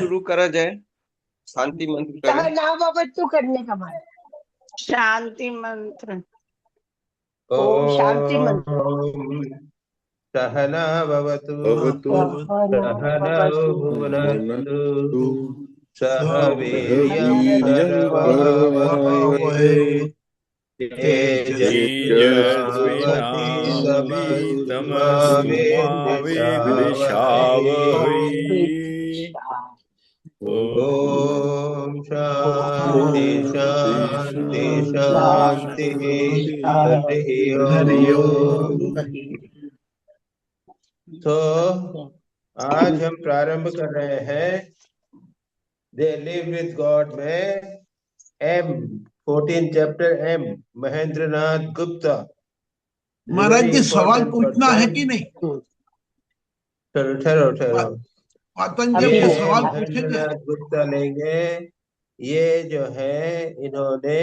शुरू करा जाए शांति मंत्र करें। सहनावतु करने का मान शांति मंत्र। ओम शांति मंत्र। सहना भवतु सहनावतु भुनक्तु सह वीर्यं वीर्यं करवावहै तेजस्विनावधीतमस्तु मा विद्विषावहै। ओम शांति शांति शांति हरि ओम। तो आज हम प्रारंभ कर रहे हैं दे लिव विद गॉड में M 14 chapter M Mahendra Nath Gupta. महाराज जी सवाल पूछना है कि नहीं? ठहरो पतंजलि के सवाल पूछेंगे। महेंद्र नाथ गुप्ता लेंगे। ये जो है इन्होंने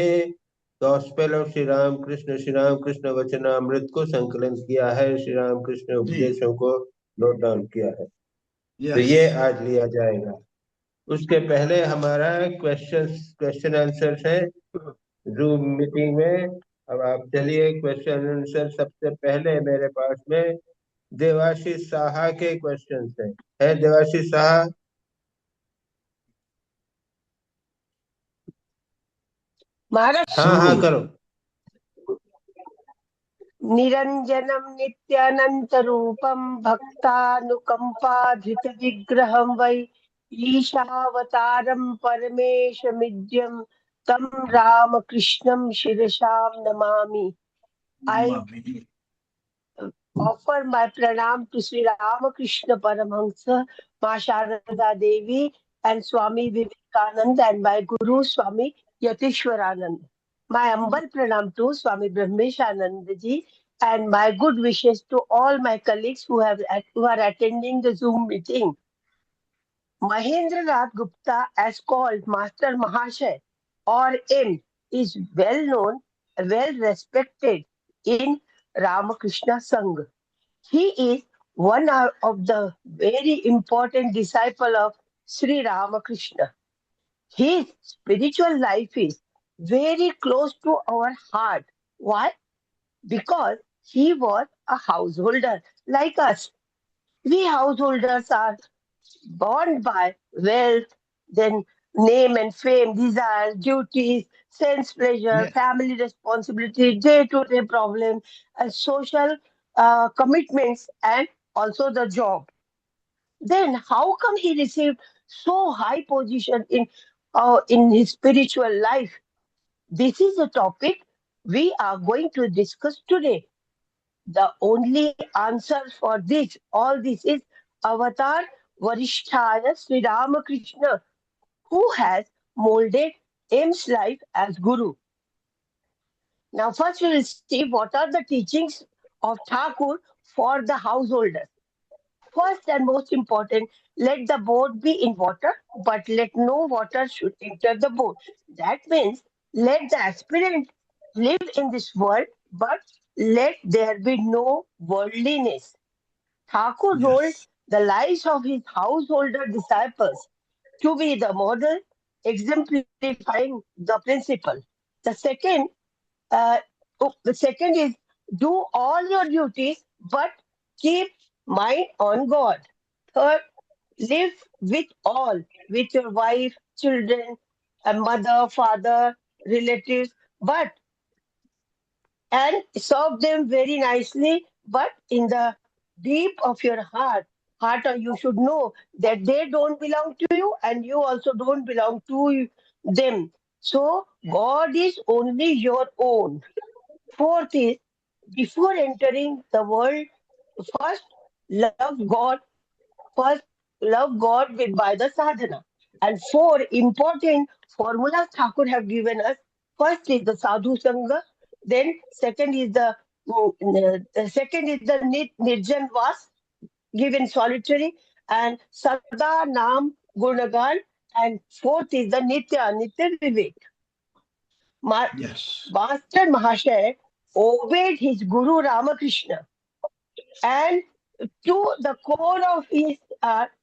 गॉस्पेल ऑफ श्री राम कृष्ण वचनामृत को संकलन किया है, श्री राम कृष्ण उपदेशों को नोट डाउन किया है। तो ये आज लिया जाएगा। उसके पहले हमारा क्वेश्चन आंसर है जूम मीटिंग में। अब आप चलिए क्वेश्चन आंसर। सबसे पहले मेरे पास में देवाशीष साहा के क्वेश्चन है देवाशीष साहा? हाँ करो। निरंजनम नित्यानंतरूपम भक्तानुकंपाधृत विग्रहं वै ईशावतारं परमेशमिद्यं तं रामकृष्णं शिरसां Namami. I offer my pranam to Sri Ramakrishna Paramahansa, Ma Sharada Devi and Swami Vivekananda and my Guru Swami Yatishwaranand. My humble pranam to Swami Brahmeshananda ji and my good wishes to all my colleagues who are attending the Zoom meeting. Mahendra Nath Gupta, as called Master Mahashay or M, is well known, well respected in Ramakrishna Sangha. He is one of the very important disciple of Sri Ramakrishna. His spiritual life is very close to our heart. Why? Because he was a householder like us. We householders are bound by wealth, then name and fame, desires, duties, sense pleasure, family responsibility, day-to-day problems, and social commitments, and also the job. Then how come he received so high position in his spiritual life? This is the topic we are going to discuss today. The only answer for all this is Avatar Varishtaya Sri Ramakrishna, who has molded M's life as Guru. Now, first we will see what are the teachings of Thakur for the householders. First and most important, let the boat be in water, but let no water should enter the boat. That means let the aspirant live in this world, but let there be no worldliness. Thakur rolled the lives of his householder disciples to be the model, exemplifying the principle. The second is do all your duties, but keep mind on God. Third, live with all, with your wife, children, and mother, father, relatives, and serve them very nicely, but in the deep of your heart, you should know that they don't belong to you and you also don't belong to them. So God is only your own. Fourth is, before entering the world, first love God, first love God by the sadhana. And four important formulas Thakur have given us. First is the sadhu sangha, then second is the nirjan vas, given solitary, and sada nam gunagan, and fourth is the nitya vivek. Master Mahashay obeyed his Guru Ramakrishna and to the core of his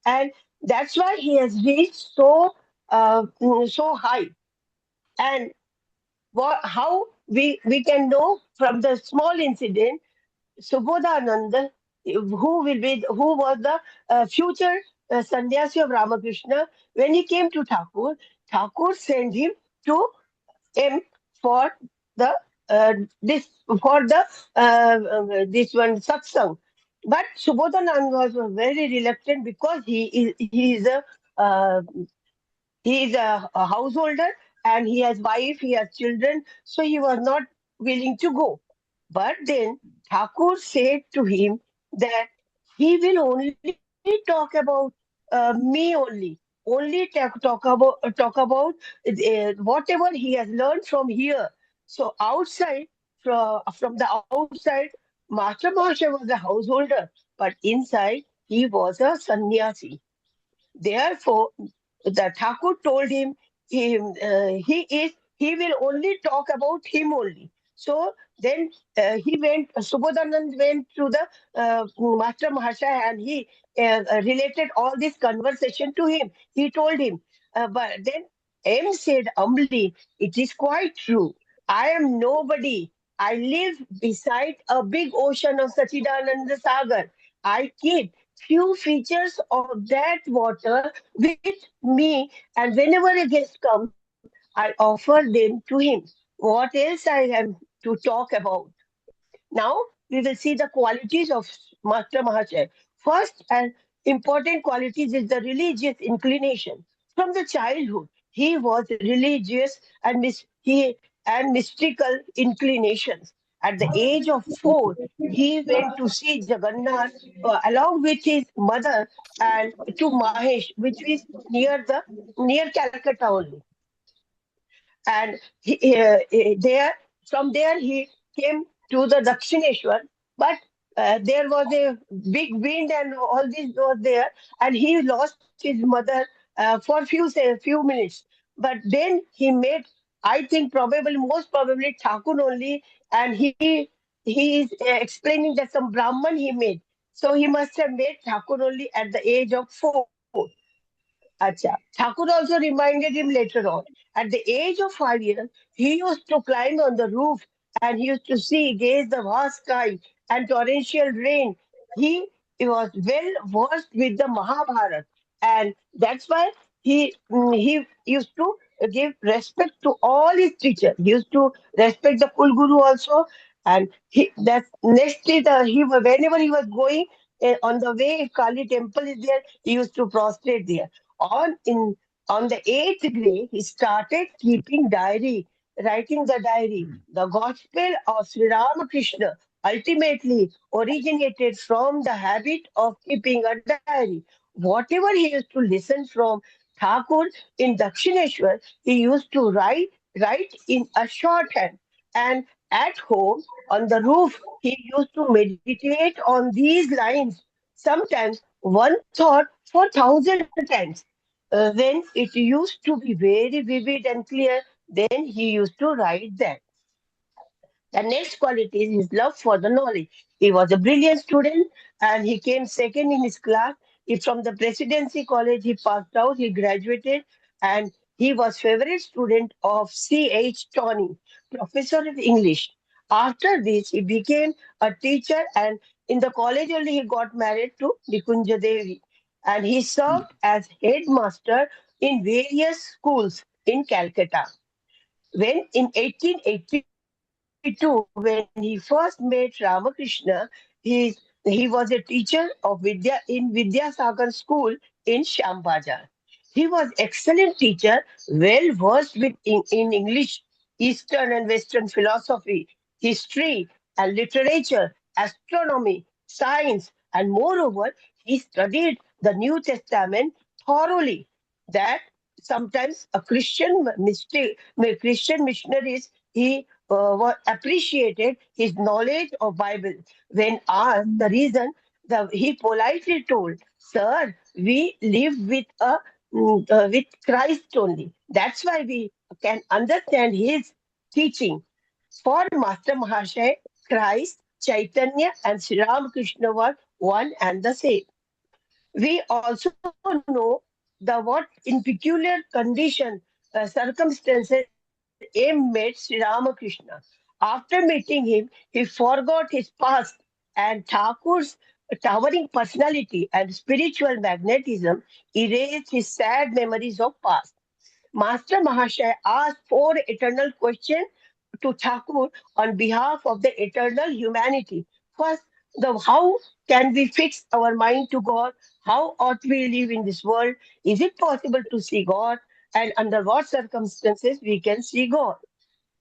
and That's why he has reached so high. And how we can know from the small incident, Subodhananda, who was the future sannyasi of Ramakrishna, when he came to Thakur, Thakur sent him to him for the this for the this one satsang. But Subodhananda was very reluctant because uh, he is a householder and he has wife, he has children, so he was not willing to go. But then Thakur said to him that he will only talk about me only talk about whatever he has learned from here. So outside, from the outside, Master Mahasaya was a householder, but inside he was a sannyasi. Therefore, the Thakur told him he will only talk about him only. So then Subodhanand went to the Master Mahashaya and he related all this conversation to him. He told him, but then M said humbly, "It is quite true. I am nobody. I live beside a big ocean of Sachidananda Sagar. I keep few features of that water with me, and whenever a guest comes, I offer them to him. What else I am to talk about? Now we will see the qualities of Master Mahasaya. First and important qualities is the religious inclination. From the childhood, he was religious and mystical inclinations. At the age of 4, he went to see Jagannath along with his mother and to Mahesh, which is near Calcutta only. And there from there he came to the Dakshineshwar, but there was a big wind and all this was there, and he lost his mother for few minutes. But then he made, I think probably most probably Thakur only, and he is explaining that some Brahman he made. So he must have made Thakur only at the age of 4. Acha. Thakur also reminded him later on. At the age of 5 years, he used to climb on the roof and he used to gaze the vast sky and torrential rain. He was well versed with the Mahabharata, and that's why he used to give respect to all his teachers. He used to respect the Kulguru also, and that next is whenever he was going on the way, if Kali temple is there, he used to prostrate there. On in on the eighth day, he started keeping diary, writing the diary. The gospel of Sri Ramakrishna ultimately originated from the habit of keeping a diary. Whatever he used to listen from Thakur in Dakshineshwar, he used to write in a shorthand. And at home, on the roof, he used to meditate on these lines. Sometimes one thought for thousand times. When it used to be very vivid and clear, then he used to write that. The next quality is his love for the knowledge. He was a brilliant student and he came second in his class. From the Presidency College, he passed out, he graduated, and he was favorite student of C.H. Tawney, professor of English. After this, he became a teacher, and in the college only he got married to Nikunja Devi. And he served as headmaster in various schools in Calcutta. When in 1882, when he first met Ramakrishna, he was a teacher of Vidyasagar School in Shyambajar. He was excellent teacher, well versed in English, Eastern and Western philosophy, history and literature, astronomy, science, and moreover, he studied the New Testament thoroughly. That sometimes a Christian missionaries he appreciated his knowledge of Bible. When asked the reason, he politely told, "Sir, we live with Christ only. That's why we can understand his teaching." For Master Mahasaya, Christ, Chaitanya, and Sri Ramakrishna were one and the same. We also know the what in peculiar condition, circumstances, M met Sri Ramakrishna. After meeting him, he forgot his past, and Thakur's towering personality and spiritual magnetism erased his sad memories of past. Master Mahashaya asked four eternal questions to Thakur on behalf of the eternal humanity. First, the how can we fix our mind to God? How ought we live in this world? Is it possible to see God? And under what circumstances we can see God?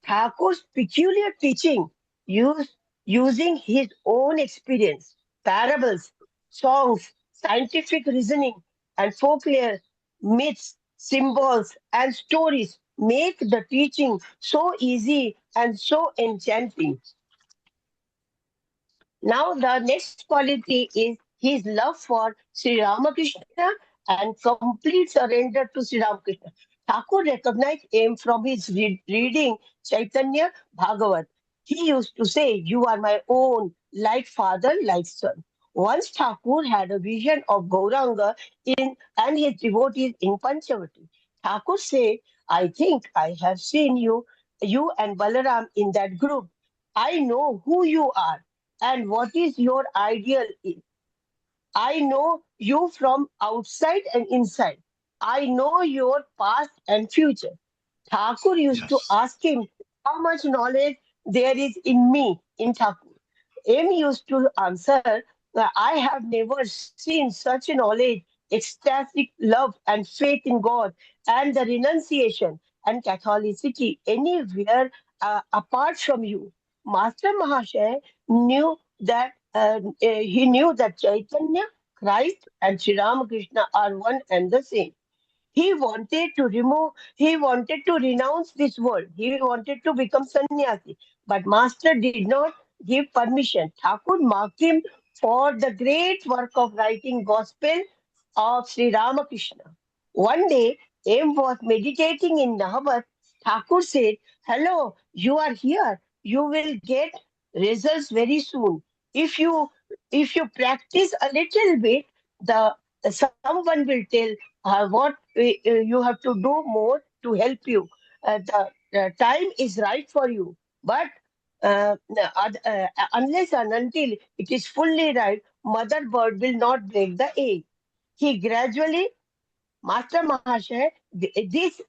Thakur's peculiar teaching used using his own experience, parables, songs, scientific reasoning, and folklore, myths, symbols, and stories make the teaching so easy and so enchanting. Now, the next quality is his love for Sri Ramakrishna and complete surrender to Sri Ramakrishna. Thakur recognized him from his reading Chaitanya Bhagavat. He used to say, "You are my own, like father, like son." Once Thakur had a vision of Gauranga and his devotees in Panchavati. Thakur said, "I think I have seen you and Balaram in that group. I know who you are and what is your ideal. I know you from outside and inside. I know your past and future." Thakur used to Yes. ask him how much knowledge there is in me, in Thakur. M used to answer that I have never seen such knowledge, ecstatic love, and faith in God, and the renunciation and Catholicity anywhere apart from you. Master Mahasaya knew that he knew that Chaitanya, Christ, and Sri Ramakrishna are one and the same. He wanted to renounce this world. He wanted to become sannyasi. But Master did not give permission. Thakur marked him for the great work of writing gospel of Sri Ramakrishna. One day, M was meditating in Nahavat. Thakur said, "Hello, you are here. You will get results very soon. If you if you practice a little bit, the someone will tell what you have to do more to help you. The time is right for you, but unless and until it is fully right, mother bird will not break the egg." He gradually Master Mahashay,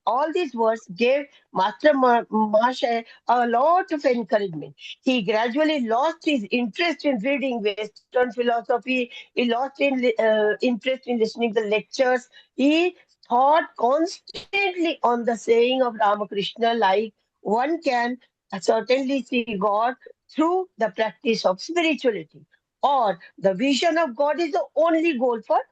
all these words gave Mahashay a lot of encouragement. He gradually lost his interest in reading Western philosophy. He lost interest in listening to lectures. He thought constantly on the saying of Ramakrishna, like one can certainly see God through the practice of spirituality, or the vision of God is the only goal for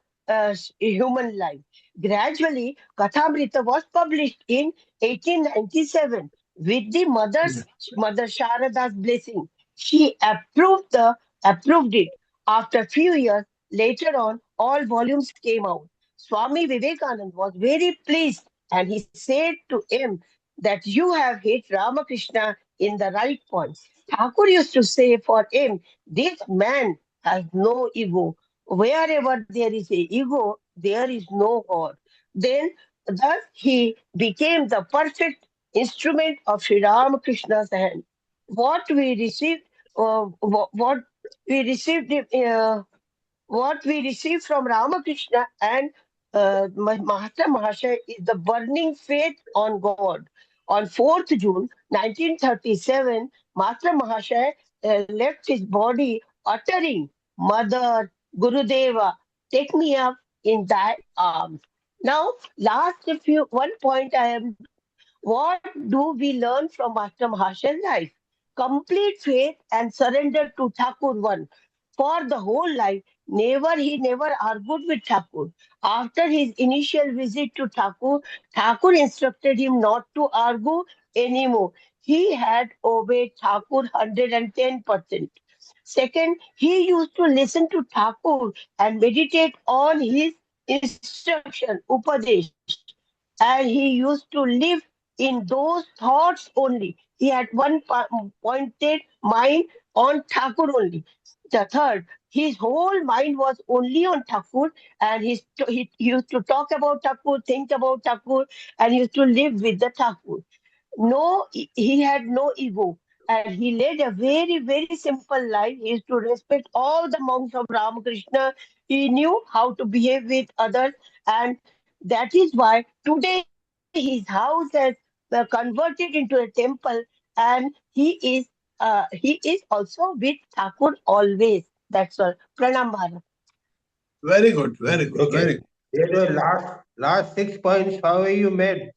human life. Gradually, Kathamrita was published in 1897 with the Yeah. Mother Sharada's blessing. She approved it. After a few years later on, all volumes came out. Swami Vivekanand was very pleased and he said to him that you have hit Ramakrishna in the right point. Thakur used to say for him, this man has no ego. Wherever there is a ego, there is no God. Then, thus, he became the perfect instrument of Sri Ramakrishna's hand. What we received, what we received, what we receive from Ramakrishna and Mahatma Mahashaya is the burning faith on God. On 4th June 1937, Mahatma Mahashaya left his body uttering, "Mother, Gurudeva, take me up in thy arms." Now, last few one point I am what do we learn from Master Mahashaya's life? Complete faith and surrender to Thakur one. For the whole life, he never argued with Thakur. After his initial visit to Thakur, Thakur instructed him not to argue anymore. He had obeyed Thakur 110%. Second, he used to listen to Thakur and meditate on his instruction, Upadesh, and he used to live in those thoughts only. He had one pointed mind on Thakur only. The third, his whole mind was only on Thakur, and he used to talk about Thakur, think about Thakur, and he used to live with the Thakur. No, he had no ego, and he led a very, very simple life. He used to respect all the monks of Ramakrishna. He knew how to behave with others, and that is why today his house has converted into a temple, and he is also with Thakur always. That's all. Pranam Bharat. Very good, very good, Okay. very good. ये जो last 6 points, how are you made?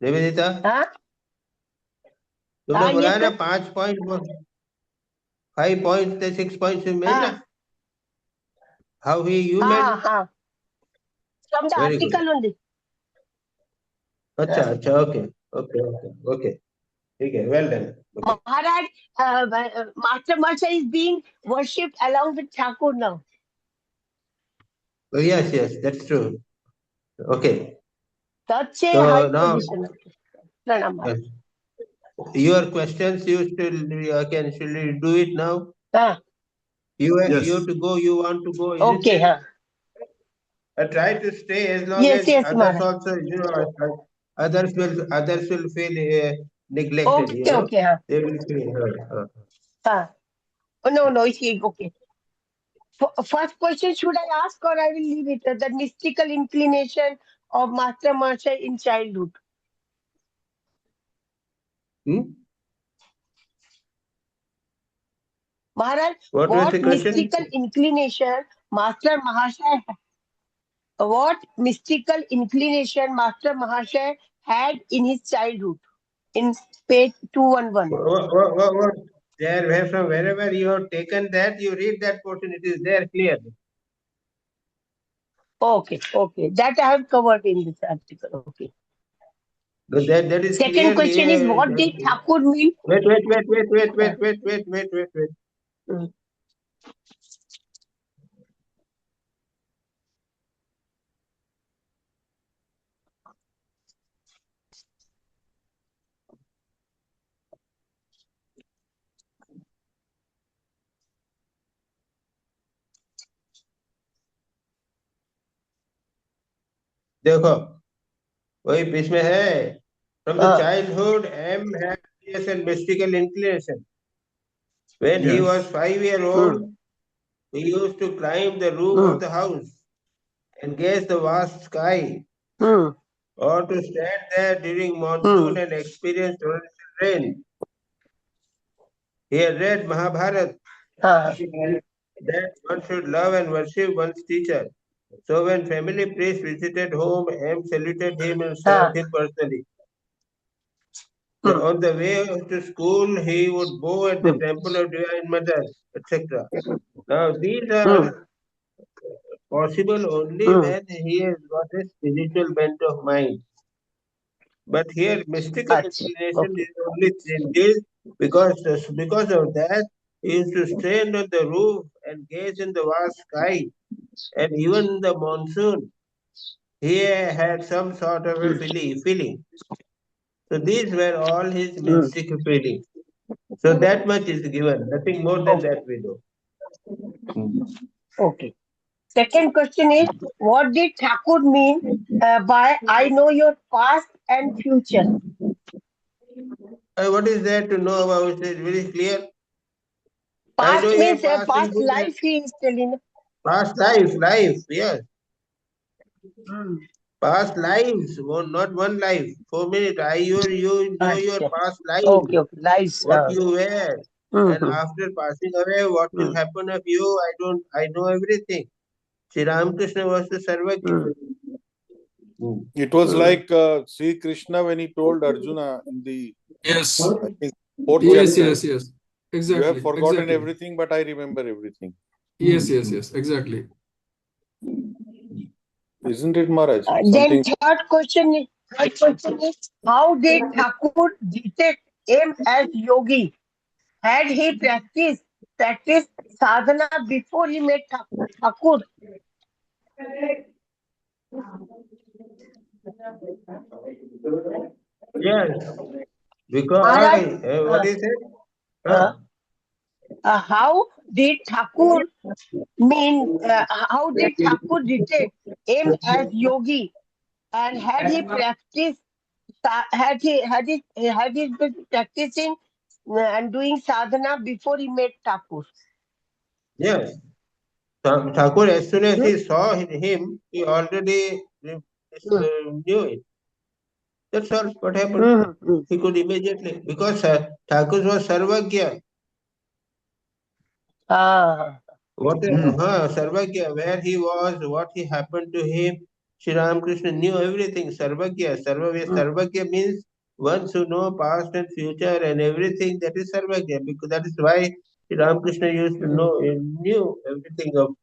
Nivedita, हाँ तुमने हाँ, बोला ये है ना तो 5 पॉइंट, 5 points थे, 6 points you made ना? हाँ How you हाँ made? हाँ, from the Very good. article only. अच्छा अच्छा, okay, ठीक है, well done. Okay. Maharaj, Master Marsha is being worshipped along with Thakur now. Oh, yes, that's true. Okay. Such a So high now position. Pranam Maharaj. your questions, you can still do it now. हाँ, You Yes. have to go, you want to go. okay, isn't it? हाँ. Try to stay as long Yes, as yes, others Maharaj. also, others will feel neglected, Okay, okay, हाँ. They will feel hurt. हाँ. Oh, no, okay. First question, should I ask or I will leave it? The mystical inclination of Master Marsha in childhood. Maharaj, What was what the question? mystical inclination Master Maharshi had in his childhood? In page 211. What? There, from wherever you have taken that, you read that portion, it is there clearly. Okay. That I have covered in this article. Okay. That is Second clearly. question is, what did Thakur mean? Wait. Hmm. देखो, वही बीच में है. From the childhood, M had a mystical inclination. When he was 5-year-old, he used to climb the roof of the house and gaze the vast sky, or to stand there during monsoon and experience torrential rain. He had read Mahabharata that one should love and worship one's teacher. So when family priest visited home, M saluted him and served him personally. On the way to school, he would bow at the temple of Divine Mother, etc. Now, these are possible only when he has got a spiritual bent of mind. But here, mystical inclination is only engaged because of that, he used to stand on the roof and gaze in the vast sky. And even in the monsoon, he had some sort of a feeling. So these were all his mystic feelings. So that much is given, nothing more than that we do. Okay. Second question is, what did Thakur mean by I know your past and future? What is there to know about it? Very clear. Past I know means your past past life he is telling. Past life, yes. Past lives, not one life. 4 minutes. You know your past life. Okay. Lives. What you were. And after passing away, what will happen of you? I know everything. Sri Ramakrishna was the Sarvajna. It was like Sri Krishna when he told Arjuna in the Yes. I think, fourth Yes. chapter. Exactly. You have forgotten everything, but I remember everything. Yes. Exactly. Isn't it, Maharaj? Then third question is, how did Thakur detect him as yogi? Had he practiced sadhana before he met Thakur? Yes. Because, what is it? How did Thakur how did Thakur retake him as yogi, and had he practiced, had he been practicing and doing sadhana before he met Thakur? Yes. Thakur, as soon as he saw him, he already knew it. That's all what happened. He could immediately, because Thakur was Sarvagya. What Sarvagya, where he was, what he happened to him, Sri Ramakrishna knew everything. Sarvagya. Sarvagya means ones who know past and future and everything. That is Sarvagya. Because that is why Sri Ramakrishna used to know, knew everything of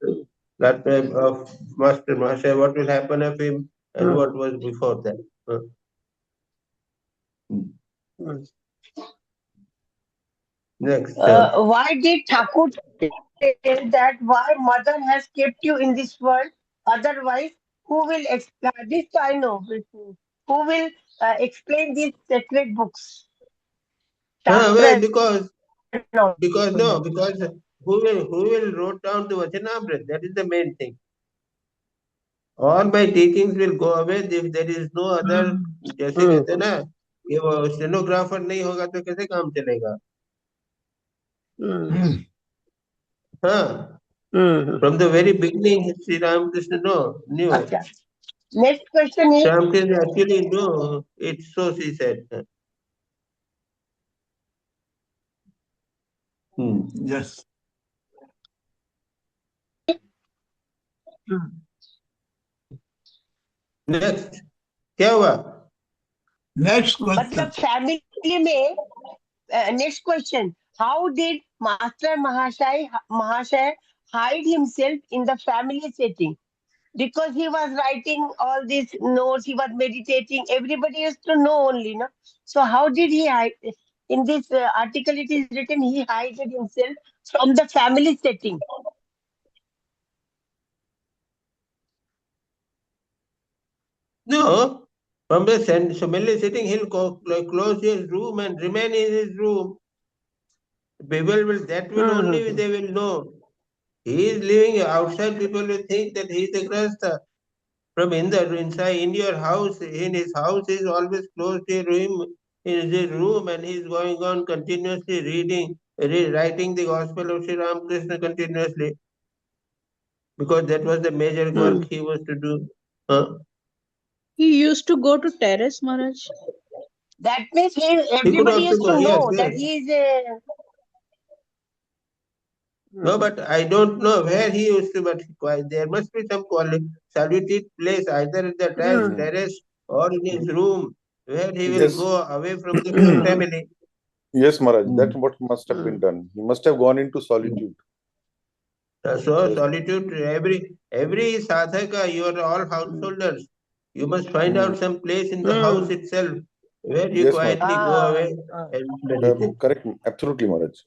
that of Master Mahasaya, what will happen of him and what was before that. Next. Why did Thakur say that why mother has kept you in this world? Otherwise, who will explain this? I know. Who will explain these sacred books? Well, because who will wrote down the Vachanamrit? That is the main thing. All my teachings will go away if there is no other. जैसे कहते हैं ना कि वो stenographer नहीं होगा तो कैसे काम चलेगा? हाँ. From the very beginning, Sri Ramakrishna knew. Next question is. Sri Ramakrishna actually knew it, so she said. Yes. Next. क्या हुआ? Next question. मतलब फैमिली में next question. How did Master Mahasaya hide himself in the family setting? Because he was writing all these notes, he was meditating. Everybody used to know only, no? So how did he hide? In this article, it is written he hid himself from the family setting. No, from the family setting, he'll close his room and remain in his room. People will, that will only they will know. He is living outside, people will think that he is a grasta. From inside in your house, in his house, he is always closed his room, in his room, and he is going on continuously reading, writing the gospel of Sri Ramakrishna continuously. Because that was the major work he was to do. He used to go to terrace, Maharaj. That means everybody used to know that he is a. No, but I don't know where he used to, but there must be some solitude place, either at the terrace or in his room, where he will go away from the family. Yes, Maharaj, that's what must have been done. He must have gone into solitude. So solitude, every sadhaka, you are all householders. You must find out some place in the house itself where you quietly go away and meditate. Correct, absolutely, Maharaj.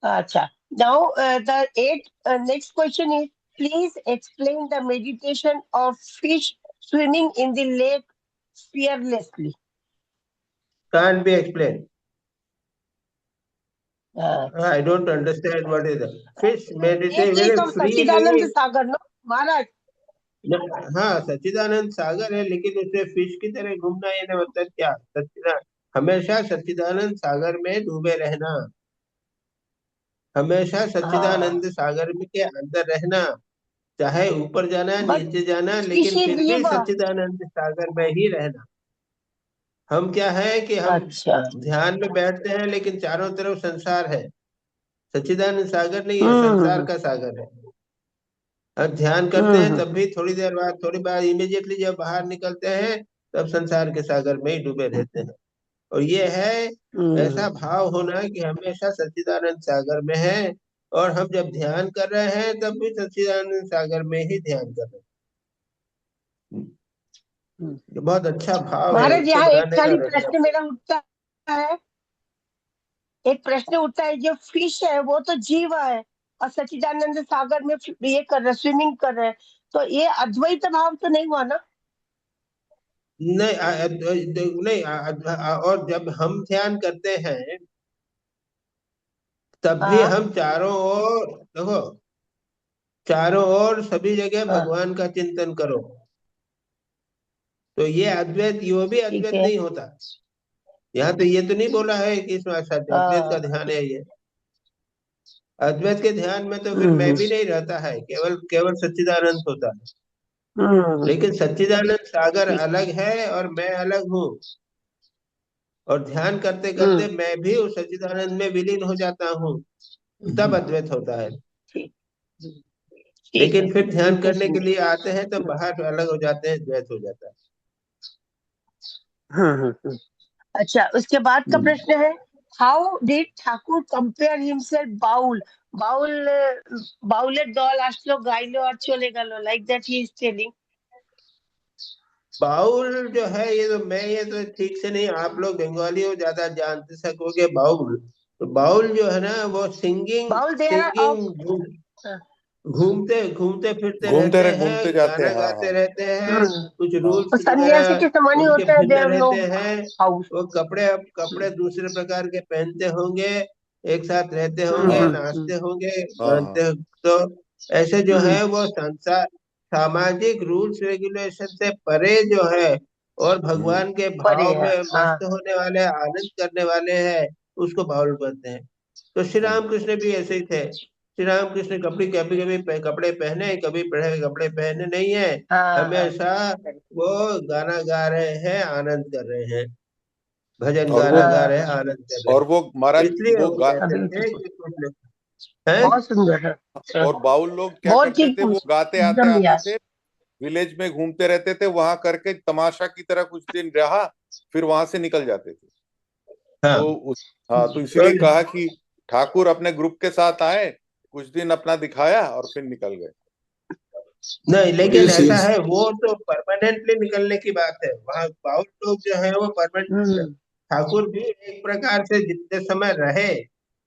Acha. Now, the next question is, please explain the meditation of fish swimming in the lake fearlessly. Can't be explained. I don't understand what is the fish meditation. Lake of Sachidanand Sagar, no, Maharaj. हाँ, सच्चिदानंद सागर है, लेकिन उसमें fish की तरह घूमना ये ना मतलब क्या? हमेशा सच्चिदानंद सागर में डूबे रहना, हमेशा सच्चिदानंद सागर के अंदर रहना, चाहे ऊपर जाना नीचे जाना, लेकिन फिर भी सच्चिदानंद सागर में ही रहना। हम क्या है कि हम ध्यान में बैठते हैं, लेकिन चारों तरफ संसार है, सच्चिदानंद सागर नहीं है, संसार का सागर है। अब ध्यान करते हैं तब भी थोड़ी देर बाद, थोड़ी बार इमीडिएटली जब बाहर निकलते हैं तब संसार के सागर में ही डूबे रहते हैं। और ये है ऐसा भाव होना कि हमेशा सच्चिदानंद सागर में है, और हम जब ध्यान कर रहे हैं तब भी सच्चिदानंद सागर में ही ध्यान कर रहे हैं। बहुत अच्छा भाव है। महाराज, यहाँ एक खाली प्रश्न मेरा उठता है, एक प्रश्न उठता है, जो फिश है वो तो जीव है और सच्चिदानंद सागर में ये कर रहे, स्विमिंग कर रहे हैं, तो ये अद्वैत भाव तो नहीं हुआ ना? नहीं नहीं और जब हम ध्यान करते हैं तब भी हाँ हम चारों ओर देखो, चारों ओर सभी जगह हाँ भगवान का चिंतन करो, तो ये अद्वैत, ये भी ठीक अद्वैत है। नहीं होता। यहाँ तो ये तो नहीं बोला है कि इसमें अद्वैत का ध्यान है ये। अद्वैत के ध्यान में तो फिर मैं हम्म भी नहीं रहता है, केवल केवल सच्चिदानंद होता है। हम्म, लेकिन सच्चिदानंद सागर ठीक। अलग है और मैं अलग हूँ, और ध्यान करते करते हम्म, मैं भी उस सच्चिदानंद में विलीन हो जाता हूँ, तब अद्वैत होता है। ठीक। ठीक है, लेकिन फिर ध्यान बिल्कुल करने के समझ। लिए आते हैं तो बाहर अलग हो जाते हैं, द्वैत हो जाता है। हम्म। अच्छा, उसके बाद का हम्म। प्रश्न है, how did Thakur compare himself Baul Baul बाउलेর দল আসলো গাইলো আর চলে গেল, like that he is telling. Baul जो है ये तो मैं, ये तो ठीक से नहीं, आप लोग बंगाली हो, ज्यादा जानते सकोगे बाउल। तो बाउल जो है ना वो singing bowl there are of, singing घूमते घूमते फिरते घूमते रहते रहे, हैं, घूमते जाते गाना हैं, हाँ गाते हाँ रहते हैं, कुछ हाँ रूल्स और सन्यासी के वगैरह समान ही उनके होता है, भिन्न देयर नो रहते हैं। हाउस। वो कपड़े कपड़े दूसरे प्रकार के पहनते होंगे, एक साथ रहते होंगे, हाँ नाचते होंगे, हाँ हाँ गाते तो ऐसे जो हम्म, है वो संसार सामाजिक रूल्स रेगुलेशन से परे जो है, और हम्म भगवान के परे भाव है, में हाँ। मस्त होने वाले, आनंद करने वाले हैं, उसको बाउल कहते हैं। तो श्री हम्म रामकृष्ण भी ऐसे ही थे। श्री रामकृष्ण कपड़े कभी कभी कपड़े पहने, कभी पहने कपड़े पहने नहीं है, हाँ हाँ, हमेशा वो गाना गा रहे हैं, आनंद कर रहे हैं, भजन और गाना वो गा रहे हैं, हाँ, आनंद कर रहे और वो हैं। महाराज इसलिए वो वो गा कहते थे ब्यूटीफुल, कि कुछ लोग हैं। बहुत सुंदर है। हाँ, और बाउल लोग क्या बहुत करते ठीक, थे, वो गाते आते एकदम आते यार। थे, विलेज में घूमते रहते थे, वहां करके तमाशा की तरह कुछ दिन रहा, फिर वहां से निकल जाते थे। हाँ तो हाँ, तो तो इसीलिए कहा कि ठाकुर अपने ग्रुप के साथ आए, कुछ दिन अपना दिखाया और फिर निकल गए। नहीं, लेकिन Yes, ऐसा yes. है, वो तो परमानेंटली निकलने की बात है, वहाँ बहुत लोग जो है वो परमानेंट। हम्म, ठाकुर भी एक प्रकार से जितने समय रहे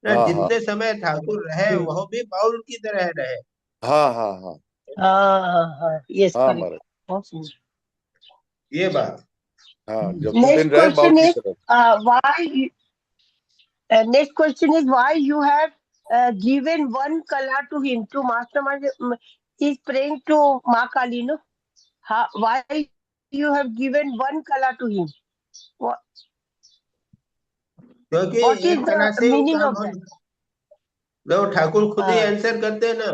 ना, हाँ हाँ जितने समय ठाकुर रहे हम्म, वह भी बाउल की तरह रहे। हाँ हाँ हाँ हाँ हाँ हाँ, यस हाँ करेक्ट, महाराज, बहुत सुंदर। ये बात। हाँ जब तक दिन नेक्स्ट रहे बाउल क्वेश्चन की इज, तरह। Why next question is why you have given one color to him to mastermind. He's praying to Ma Kali, no? Why you have given one color to him? What, क्योंकि what is एक कला the से वो meaning काम of हो, that? लो ठाकुर खुद ही हाँ answer करते हैं ना,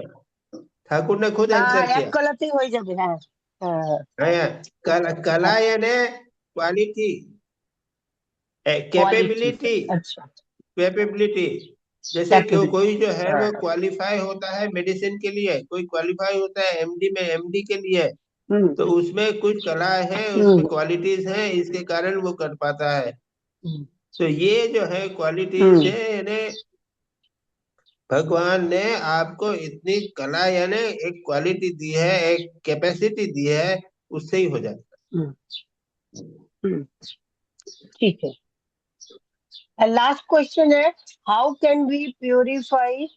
ठाकुर ने खुद हाँ, आंसर एक किया। कलर हो जाए, हाँ हाँ हाँ, कला हाँ, यानी क्वालिटी, क्वालिटी, कैपेबिलिटी, अच्छा, कैपेबिलिटी। जैसे कि कैपेबिलिटी, कोई जो है हाँ वो हाँ, क्वालिफाई होता है मेडिसिन के लिए, कोई क्वालिफाई होता है एमडी में, एमडी के लिए, हम्म तो उसमें कुछ कला है, उसमें हम्म क्वालिटीज हैं, इसके कारण वो कर पाता है। हम्म तो ये जो है क्वालिटीज हम्म, है, यानी भगवान ने आपको इतनी कला यानी एक क्वालिटी दी है, एक कैपेसिटी दी है, उससे ही हो जाता हम्म, हम्म, ठीक है। लास्ट क्वेश्चन है, how can we purify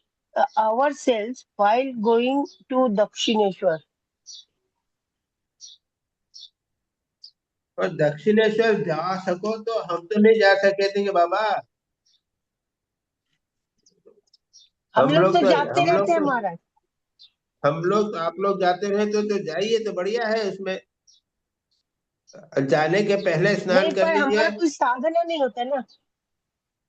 ourselves while going to Dakshineshwar? है। और दक्षिणेश्वर जा सको तो हम तो नहीं जा सके थे बाबा। हम लोग तो जाते हम रहते लोग हैं तो महाराज। आप लोग जाते रहे तो जाइए, तो बढ़िया है उसमें। जाने के पहले स्नान नहीं, कर पर लीजिए। हमारा कोई साधना नहीं होता ना।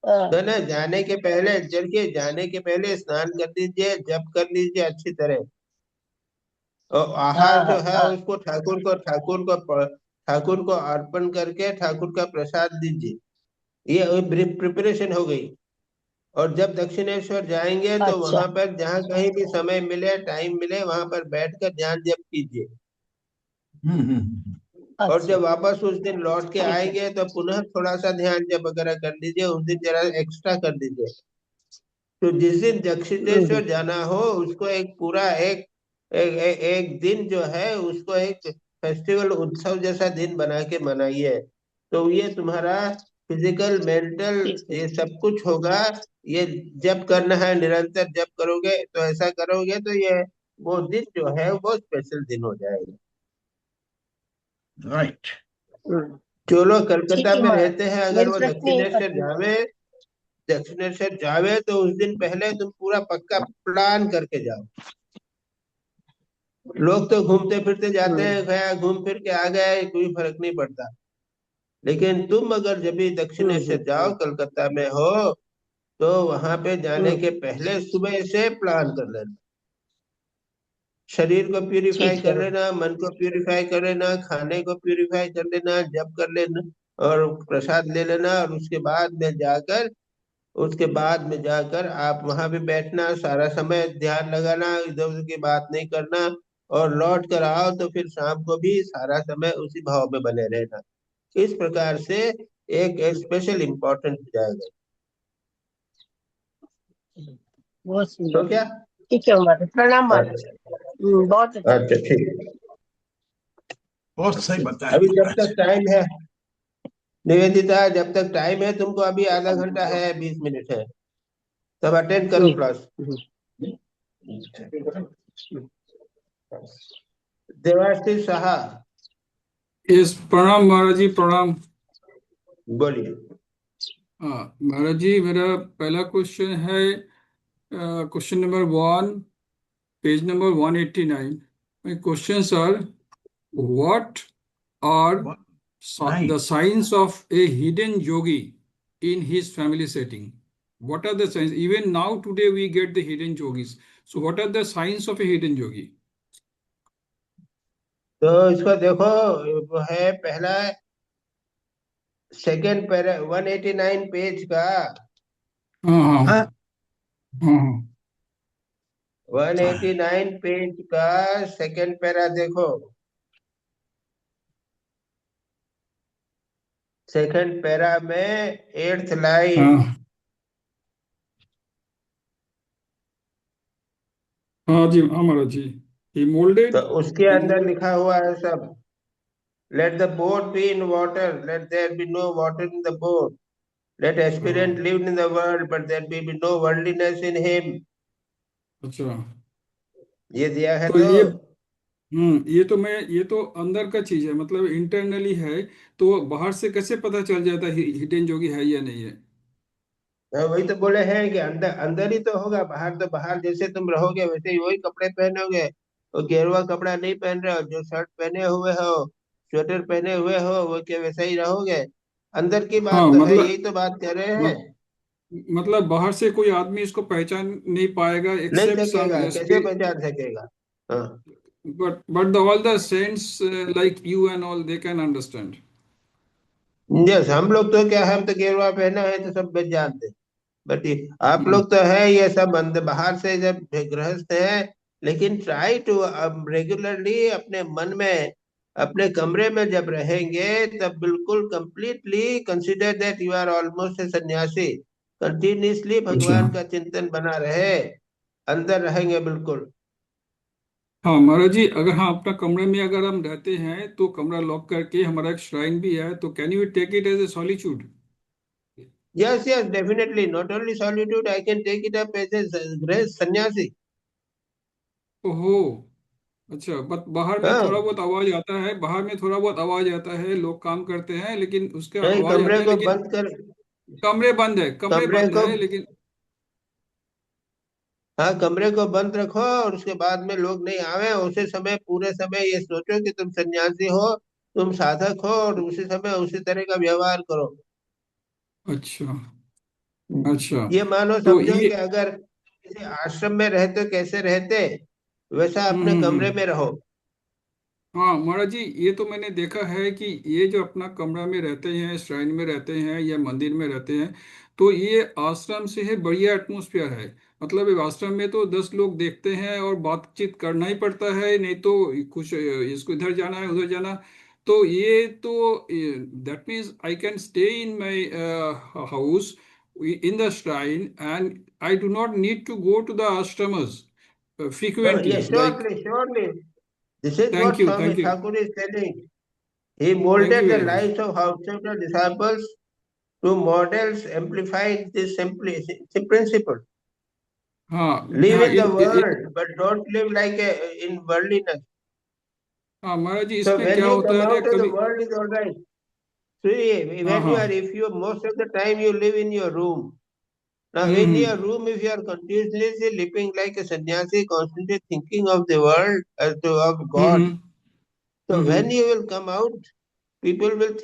हाँ तो ना, जाने के पहले, चलिए जाने के पहले स्नान कर लीजिए, जप कर लीजिए अच्छी तरह, और आहार जो हाँ है हाँ, उसको ठाकुर को अर्पण करके ठाकुर का प्रसाद दीजिए। ये प्रिपरेशन हो गई। और जब दक्षिणेश्वर जाएंगे तो अच्छा वहां पर जहाँ कहीं भी समय मिले, टाइम मिले, वहां पर बैठकर ध्यान जप कीजिए। और अच्छा, जब वापस उस दिन लौट के ठीक है। आएंगे तो पुनः थोड़ा सा ध्यान जप वगैरह कर लीजिए, उस दिन जरा एक्स्ट्रा कर दीजिए। तो जिस दिन हम्म दक्षिणेश्वर जाना हो उसको एक पूरा एक दिन जो है उसको एक फेस्टिवल, उत्सव जैसा दिन बना के मनाइए। तो ये तुम्हारा फिजिकल, मेंटल, ठीक है। ये सब कुछ होगा। ये जब करना है, निरंतर जब करोगे तो ऐसा करोगे तो ये वो दिन जो है वो स्पेशल दिन हो जाएगा। राइट। जो लोग कलकत्ता ठीक है में महाराज, रहते हैं, अगर मेरी वो प्रश्न नहीं दक्षिणेश्वर करती। जावे तो उस दिन पहले तुम पूरा पक्का प्लान करके जाओ। लोग तो घूमते फिरते जाते हैं, गया घूम फिर के आ गए, कोई फर्क नहीं पड़ता। लेकिन तुम अगर जब भी दक्षिणेश्वर जाओ, कलकत्ता में हो, तो वहां पे जाने के पहले सुबह से प्लान कर लेना। शरीर को प्यूरिफाई ठीक कर है। लेना, मन को प्यूरिफाई कर लेना, खाने को प्यूरिफाई कर लेना, जप कर लेना और प्रसाद ले लेना, और उसके बाद में जाकर आप वहां पे बैठना, सारा समय ध्यान लगाना, इधर उधर की बात नहीं करना, और लौट कर आओ तो फिर शाम को भी सारा समय उसी भाव में बने रहना। इस प्रकार से एक स्पेशल इम्पोर्टेंट हो जाएगा। बहुत तो सुंदर। क्या? ठीक है महाराज, प्रणाम महाराज। अच्छा बहुत अच्छा। अच्छा, ठीक। बहुत सही बताया अभी जब महाराज। तक टाइम है निवेदिता, जब तक टाइम है तुमको, अभी आधा घंटा है, 20 मिनट है, तब अटेंड करो क्लास। देवाशीष साहा, यस, प्रणाम महाराज जी, प्रणाम। बोलिए। हाँ महाराज जी, मेरा पहला क्वेश्चन है, question number 1, page number 189। My questions are: what are Right. the signs of a hidden yogi in his family setting? What are the signs? Even now, today, we get the hidden yogis. So, what are the signs of a hidden yogi? तो इसको देखो, वो है पहला second para 189 page का। हाँ हाँ हाँ, हाँ 189 पेज का सेकंड पैरा देखो। सेकंड पैरा में 8th लाइन। हाँ हाँ जी, हाँ महाराज जी। He तो molded. उसके अंदर लिखा हुआ है सब। Let the boat be in water, let there be no water in the boat. Let aspirant live in the world, but there be no worldliness in him. अच्छा, ये दिया है तो तो। ये तो अंदर का चीज है, मतलब इंटरनली है। तो बाहर से कैसे पता चल जाता है हिडन जोगी है या नहीं है? वही तो बोले हैं कि अंदर अंदर ही तो होगा, बाहर तो बाहर जैसे तुम रहोगे वैसे ही वही कपड़े पहनोगे। वो गेरुआ कपड़ा नहीं पहन रहे हो, जो शर्ट पहने हुए हो, स्वेटर पहने हुए हो, वो क्या वैसे ही रहोगे? अंदर की हाँ बात तो है, मतलब, यही तो बात कर रहे हैं। मत, मतलब बाहर से कोई आदमी इसको पहचान नहीं पाएगा, नहीं एक्सेप्ट सम सकेगा, कैसे स्पिरिट। पहचान सकेगा? हाँ। But all the saints like you and all, they can understand. Yes, हम लोग तो क्या, हम तो गेरुआ पहना है तो सब जानते। बट आप हाँ लोग तो है ये सब अंदर बाहर से जब गृहस्थ है। लेकिन ट्राई टू रेगुलरली अपने मन में, अपने कमरे में जब रहेंगे, तब बिल्कुल completely consider that you are almost a sannyasi. Continuously अच्छा। भगवान का चिंतन बना रहे, अंदर रहेंगे बिल्कुल। हाँ महाराज जी, अगर हाँ अपना कमरे में अगर हम रहते हैं तो कमरा लॉक करके, हमारा एक श्राइन भी है, तो can you take it as a solitude? Yes yes, definitely, not only solitude, I can take it up as a grihastha sannyasi. ओहो, अच्छा। बट बाहर में हाँ, थोड़ा बहुत आवाज आता है, बाहर में थोड़ा बहुत आवाज आता है, लोग काम करते हैं लेकिन उसका नहीं, आवाज आता कमरे है, को लेकिन बंद कर। कमरे बंद है, कमरे कमरे बंद को, है लेकिन। हाँ, कमरे को बंद रखो, और उसके बाद में लोग नहीं आवे उसी समय, पूरे समय ये सोचो कि तुम सन्यासी हो, तुम साधक हो, और उसी समय उसी तरह का व्यवहार करो। अच्छा अच्छा। ये मानो तो समझो ये कि अगर किसी आश्रम में रहते कैसे रहते, वैसा अपने कमरे हम्म। में रहो। हाँ महाराज जी, ये तो मैंने देखा है कि ये जो अपना कमरा में रहते हैं, श्राइन में रहते हैं या मंदिर में रहते हैं, तो ये आश्रम से है बढ़िया एटमोसफियर है। मतलब एक आश्रम में तो 10 लोग देखते हैं और बातचीत करना ही पड़ता है, नहीं तो कुछ इसको इधर जाना है उधर जाना। तो ये तो that means I can stay in my house in the shrine, and I do not need to go to the ashrams ये frequently, like. Surely surely, this is Thank what you, Swami thank you, Thakur is telling. He thank moulded you the very much. Lives of house disciples to models amplified this simplicity principle. हाँ Live हाँ in the world, but don't live like in worldliness. हाँ महाराज जी, So इसमें when क्या you होता come है out of the कभी। world is all right. See, when you Uh-huh. are, if you most of the time you live in your room. Now, in Mm-hmm. your room, if you are continuously living like a sannyasi, constantly thinking of the world as to of God, Mm-hmm. so Mm-hmm. when you will come out, people will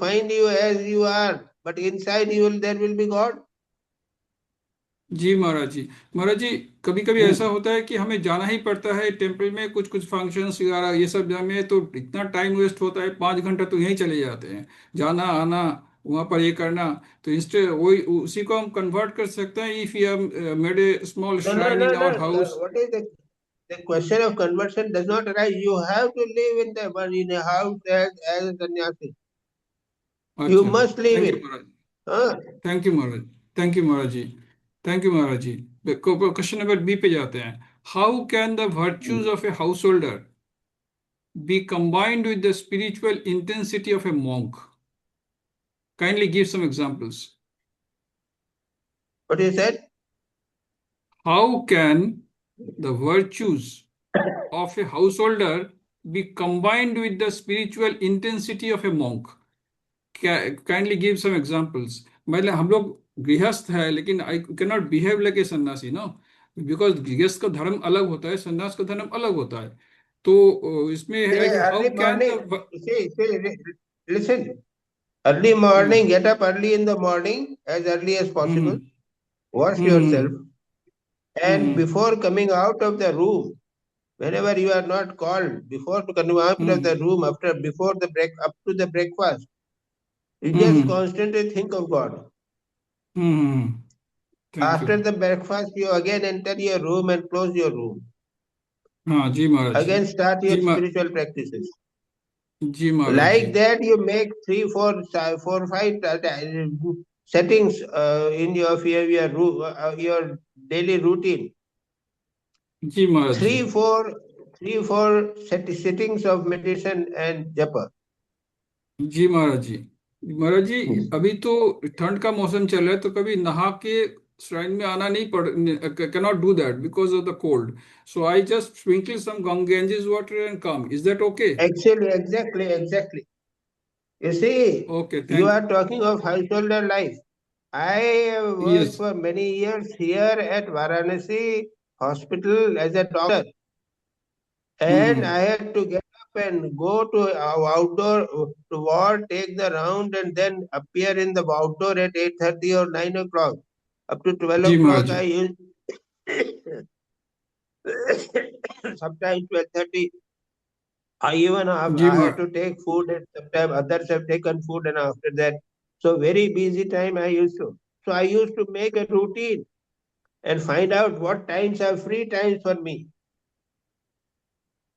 find you as you are, but inside you will, there will be God. जी महाराज जी। महाराज जी, कभी कभी ऐसा होता है कि हमें जाना ही पड़ता है टेम्पल में, कुछ कुछ फंक्शंस वगैरह ये सब में, तो इतना टाइम वेस्ट होता है, 5 घंटा तो यहीं चले जाते हैं, जाना आना, वहाँ पर ये करना। तो इंस्टेड वही उसी को हम कन्वर्ट कर सकते हैं, if you have made a small No, no, shrine no, in no. Our house. What is the question of conversion does not arise. You have to live in a house as a sannyasi. You अच्छा, must live thank you it. Maharaj, Huh? Thank you Maharaj, thank you Maharaj ji, thank you Maharaj ji. Question number B पे जाते हैं। How can the virtues of a householder be combined with the spiritual intensity of a monk? Kindly give some examples. What you said? How can the virtues of a householder be combined with the spiritual intensity of a monk? Kindly give some examples. मतलब हम लोग गृहस्थ है, लेकिन I cannot behave like a सन्यासी, no, because गृहस्थ का धर्म अलग होता है, सन्यास का धर्म अलग होता है। तो इसमें है Say कि early how can morning. the Listen. Early morning, get up early in the morning, as early as possible. Wash yourself, and before coming out of the room, whenever you are not called, before to come out of the room, before the break, up to the breakfast, you just constantly think of God. Thank After you. the breakfast, you again enter your room and close your room. हाँ जी महाराज जी। Again start your ji spiritual practices. Ji Maharaj ji. Like that, you make 3, 4, 5 settings in your daily routine. Ji Maharaj ji. 3, 4 settings of meditation and japa. जी महाराज जी। महाराज जी, अभी तो ठंड का मौसम चल रहा है, तो कभी नहा के श्राइन में आना नहीं पड़, cannot do that because of the cold. So I just sprinkle some Ganges water and come. Is that okay? Actually, exactly. You see, Okay, you thank are talking of householder life. I have worked yes. for many years here at Varanasi hospital as a doctor, and I had to get up and go to outdoor to ward, take the round, and then appear in the outdoor at 8:30 or 9 o'clock. Up to 12 ji Maharaj o'clock, ji. I used sometimes 12:30. Ji I had to take food, and sometimes others have taken food, and after that, so very busy time I used to. So I used to make a routine and find out what times are free times for me.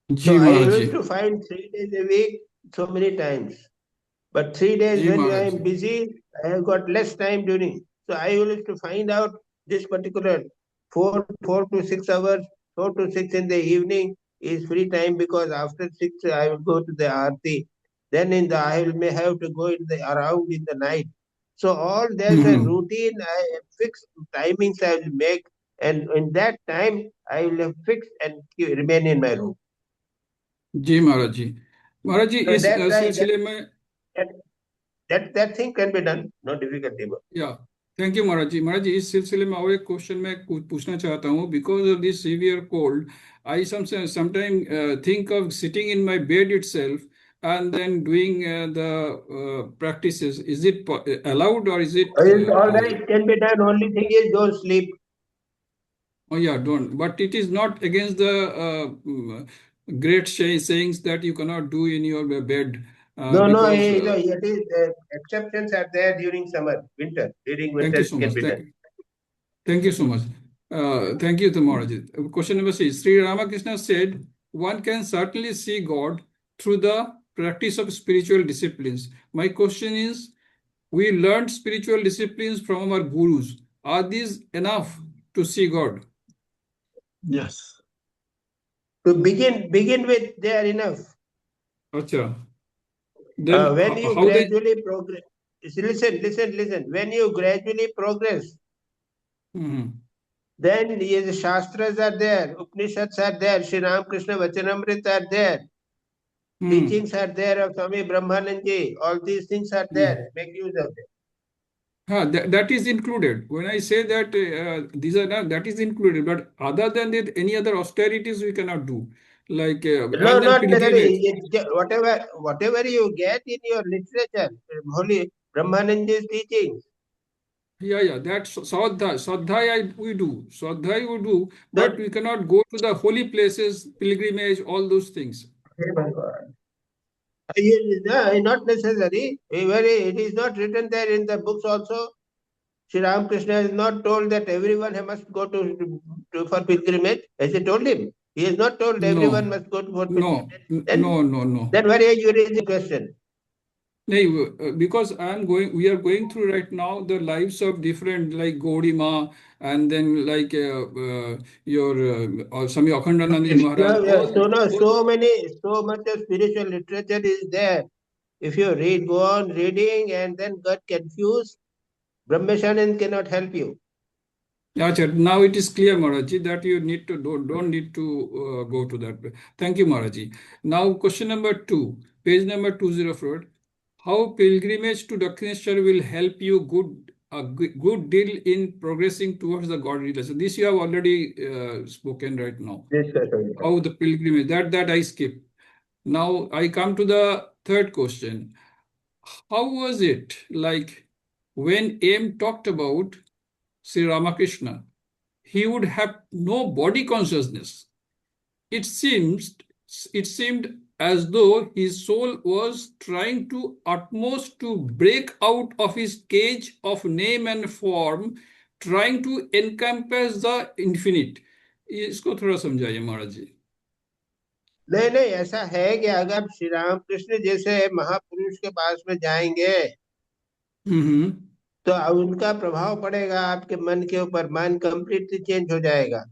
So ji I Maharaj ji. used to find 3 days a week, so many times. But 3 days ji when I Maharaj am ji. busy, I have got less time during. So I used to find out this particular 4 to 6 hours, 4 to 6 in the evening is free time, because after 6 I will go to the aarti. Then I may have to go around in the night. So all there's a routine, I have fixed timings I will make, and in that time I will have fixed and remain in my room. Ji Maharaj ji. Maharaj ji, So इस सिलसिले में that thing can be done, no difficulty. या thank you Maharaj ji. Maharaj जी, इस सिलसिले में और एक question मैं पूछना चाहता हूँ। Because of this severe cold, I sometime think of sitting in my bed itself and then doing the practices. Is it allowed, or is it It's all right, it can be done. Only thing is don't sleep. oh yeah, don't, but it is not against the great sayings that you cannot do in your bed, No, because it is exceptions are there during summer, winter. During thank winter you it so can much. be done. Thank you so much. Thank you, Tamaraji. Question number 6. Sri Ramakrishna said, one can certainly see God through the practice of spiritual disciplines. My question is, we learned spiritual disciplines from our gurus. Are these enough to see God? Yes. To begin with, they are enough. Acha. Then When you how they... gradually progress, listen. When you gradually progress, then the Shastras are there, Upanishads are there, Sri Ramakrishna Vachanamrita are there. Teachings are there of Swami Brahmanandji. All these things are there. Make use of them. That is included. When I say that these are not, that is included. But other than that, any other austerities we cannot do. Like No, and then not pilgrimage. necessarily. Whatever you get in your literature, Holy Brahmanandji's teachings. Yeah. That's Swadhyaya we do. Swadhyaya we do, but we cannot go to the holy places, pilgrimage, all those things. Oh my God. No, not necessary. It is not written there in the books also. Sri Ramakrishna has not told that everyone must go for pilgrimage. Has he told him? He has not told everyone must go for pilgrimage. No. Then why are you raising the question? No, because we are going through right now the lives of different, like Gaudima, and then like your Swami Akhandananda Maharaj. So much of spiritual literature is there. If you read, go on reading and then get confused, Brahmashanand cannot help you. Achha, now it is clear, Maharaji, that you don't need to go to that. Thank you, Maharaji. Now, question number 2, page number 204. How pilgrimage to Dakshineshwar will help you a good deal in progressing towards the God relation? This you have already spoken right now. Yes, sir. How the pilgrimage, that I skip. Now I come to the third question. How was it like when M talked about Sri Ramakrishna? He would have no body consciousness. It seemed as though his soul was trying to utmost to break out of his cage of name and form, trying to encompass the infinite. इसको थोड़ा समझाइए महाराज जी. नहीं, ऐसा है कि अगर श्री रामकृष्ण जैसे महापुरुष के पास में जाएंगे तो उनका प्रभाव पड़ेगा आपके मन के ऊपर. मन कंप्लीटली चेंज हो जाएगा.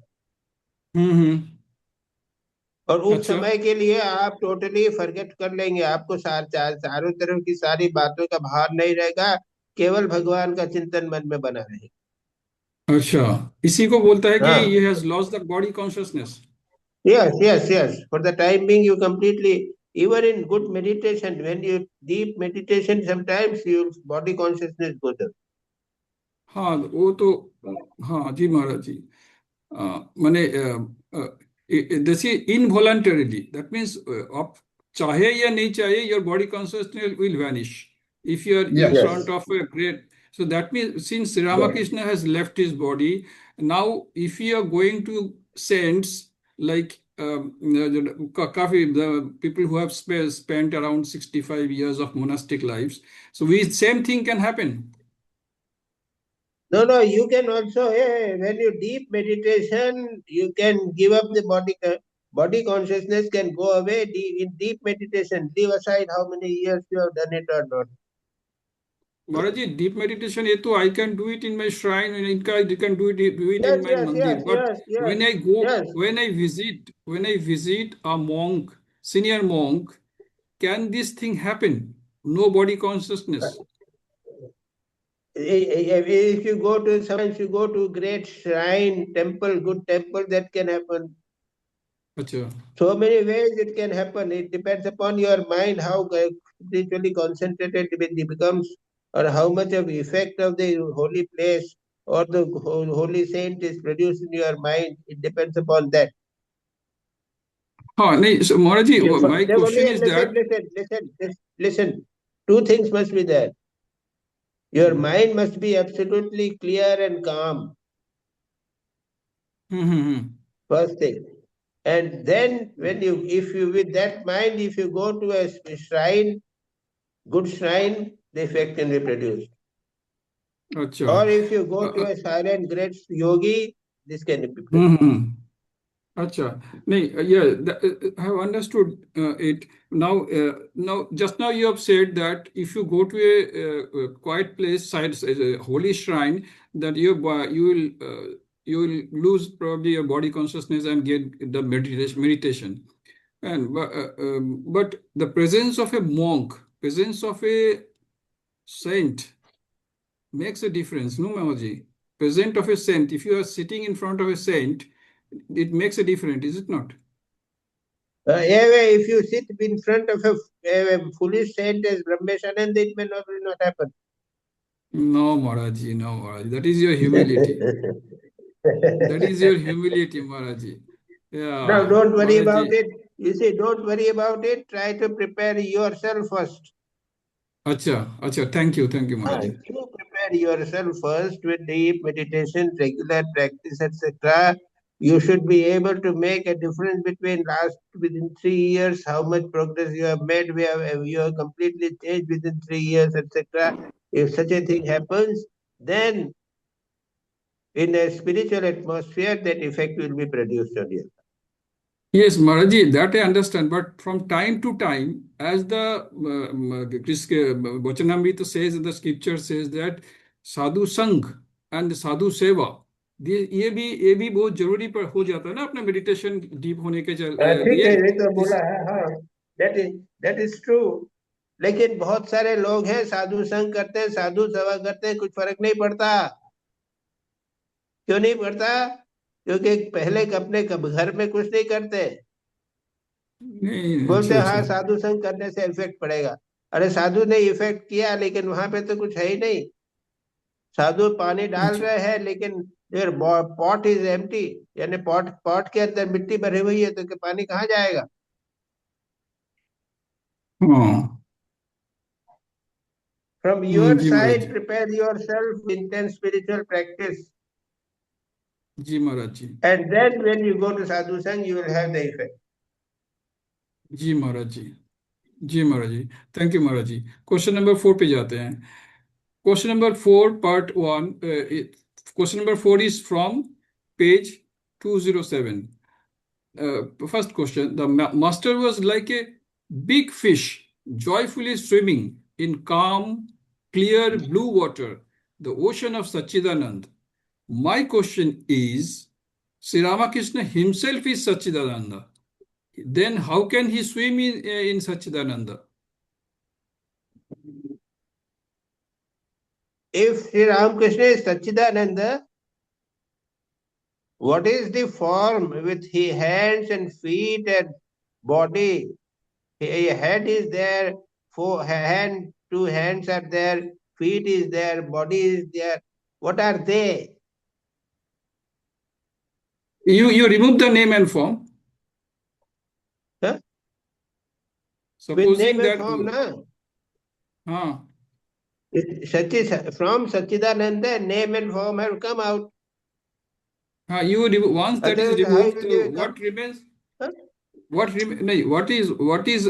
और उस समय के लिए आप टोटली फॉरगेट कर लेंगे. आपको चारों तरफ की सारी बातों का भार नहीं रहेगा. केवल भगवान का चिंतन मन में बना रहेगा. अच्छा, इसी को बोलता है कि he has lost the body consciousness. Yes. For the time being, you completely, even in good meditation, when you deep meditation, sometimes your body consciousness goes up. हाँ, वो तो हाँ जी महाराज जी. माने जैसे involuntarily, that means आप चाहे या नहीं चाहे, your body consciousness will vanish if you are in front of a great. So that means since Ramakrishna has left his body, now if you are going to saints like the people who have spent around 65 years of monastic lives, so same thing can happen. No, you can also, when you deep meditation, you can give up the body consciousness can go away in deep meditation. Leave aside how many years you have done it or not. Maharaji, deep meditation, I can do it in my shrine, and you can do it in my mandir. But when I visit a monk, senior monk, can this thing happen? No body consciousness. If you go to, sometimes you go to great shrine, temple, good temple, that can happen. Achha. So many ways it can happen. It depends upon your mind, how spiritually concentrated it becomes, or how much of effect of the holy place or the holy saint is produced in your mind. It depends upon that. So Maharaji, my question is that... Listen. Two things must be there. Your mind must be absolutely clear and calm. First thing. And then with that mind, if you go to a shrine, good shrine, the effect can be produced. Achha. Or if you go to a silent great yogi, this can be produced. Achha. I have understood it. Now, just now you have said that if you go to a quiet place, a holy shrine, that you will lose probably your body consciousness and get the meditation. But the presence of a monk, presence of a saint makes a difference, no, Maharaji? Presence of a saint, if you are sitting in front of a saint, it makes a difference, is it not? If you sit in front of a foolish saint as Brahmeshanand, it may not happen. No, Maharaji, no, Maharaji. That is your humility. That is your humility, Maharaji. Now, Yeah, don't worry about Maharaji. it. You see, don't worry about it. Try to prepare yourself first. Acha, thank you, Maharaji. You prepare yourself first with deep meditation, regular practice, etc. You should be able to make a difference within 3 years, how much progress you have made. You have completely changed within 3 years, etc. If such a thing happens, then in a spiritual atmosphere, that effect will be produced on you. Yes, Maharaji, that I understand. But from time to time, as the Vachanamrita says, the scripture says that sadhu sang and sadhu seva, ये भी बहुत जरूरी पर हो जाता है ना अपना मेडिटेशन डीप होने के ठीक लिए है, ये तो इस बोला है, हाँ, that is true. लेकिन बहुत सारे लोग हैं साधु संग करते हैं, साधु सेवा करते हैं, कुछ फर्क नहीं पड़ता। क्यों नहीं पड़ता? क्योंकि पहले अपने घर में कुछ नहीं करते, नहीं बोलते अच्छा हाँ साधु संग करने से इफेक्ट पड़ेगा। अरे साधु ने इफेक्ट किया, लेकिन वहां पे तो कुछ है ही नहीं। साधु पानी डाल अच्छा रहे हैं, लेकिन पॉट इज एम्प्टी, यानी पॉट के अंदर मिट्टी भरी हुई है, तो पानी कहाँ जाएगा? हाँ From your ji Maharaj side, prepare yourself with intense spiritual practice. Ji Maharaj ji And then when you go to sadhu sang, you will have the effect. Ji Maharaj ji Maharaj ji thank you Maharaj ji question number 4 पे जाते हैं question number 4 part 1 question number 4 is from page 207 first question the master was like a big fish joyfully swimming in calm clear blue water the ocean of Sachidanand. My question is Sri Ramakrishna himself is Sachidananda. Then how can he swim in Sachidananda? If Sri Ramakrishna is Sachidananda, what is the form with his hands and feet and body? A head is there, two hands are there, feet is there, body is there. What are they? You remove the name and form. Huh? With Supposing name and that form, na? From Sachidananda, name and form have come out. Once that is Otherwise, how removed, will they what come? remains? Huh? No, what is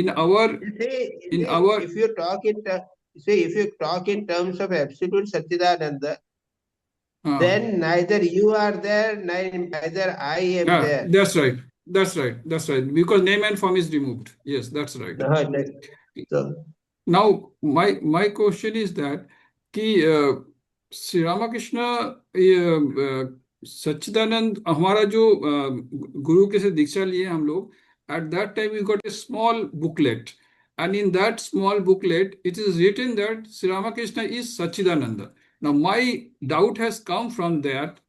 in our See, if you talk in terms of absolute Sachidananda, then neither you are there, neither I am there. That's right. Because name and form is removed. Yes, that's right. So, Now, my question is that कि श्री रामाकृष्ण सच्चिदानंद हमारा जो गुरु के से दीक्षा लिए हम लोग at that time we got a small booklet and in that small booklet it is written that Sri Ramakrishna is Sachidananda. Now my doubt has come from that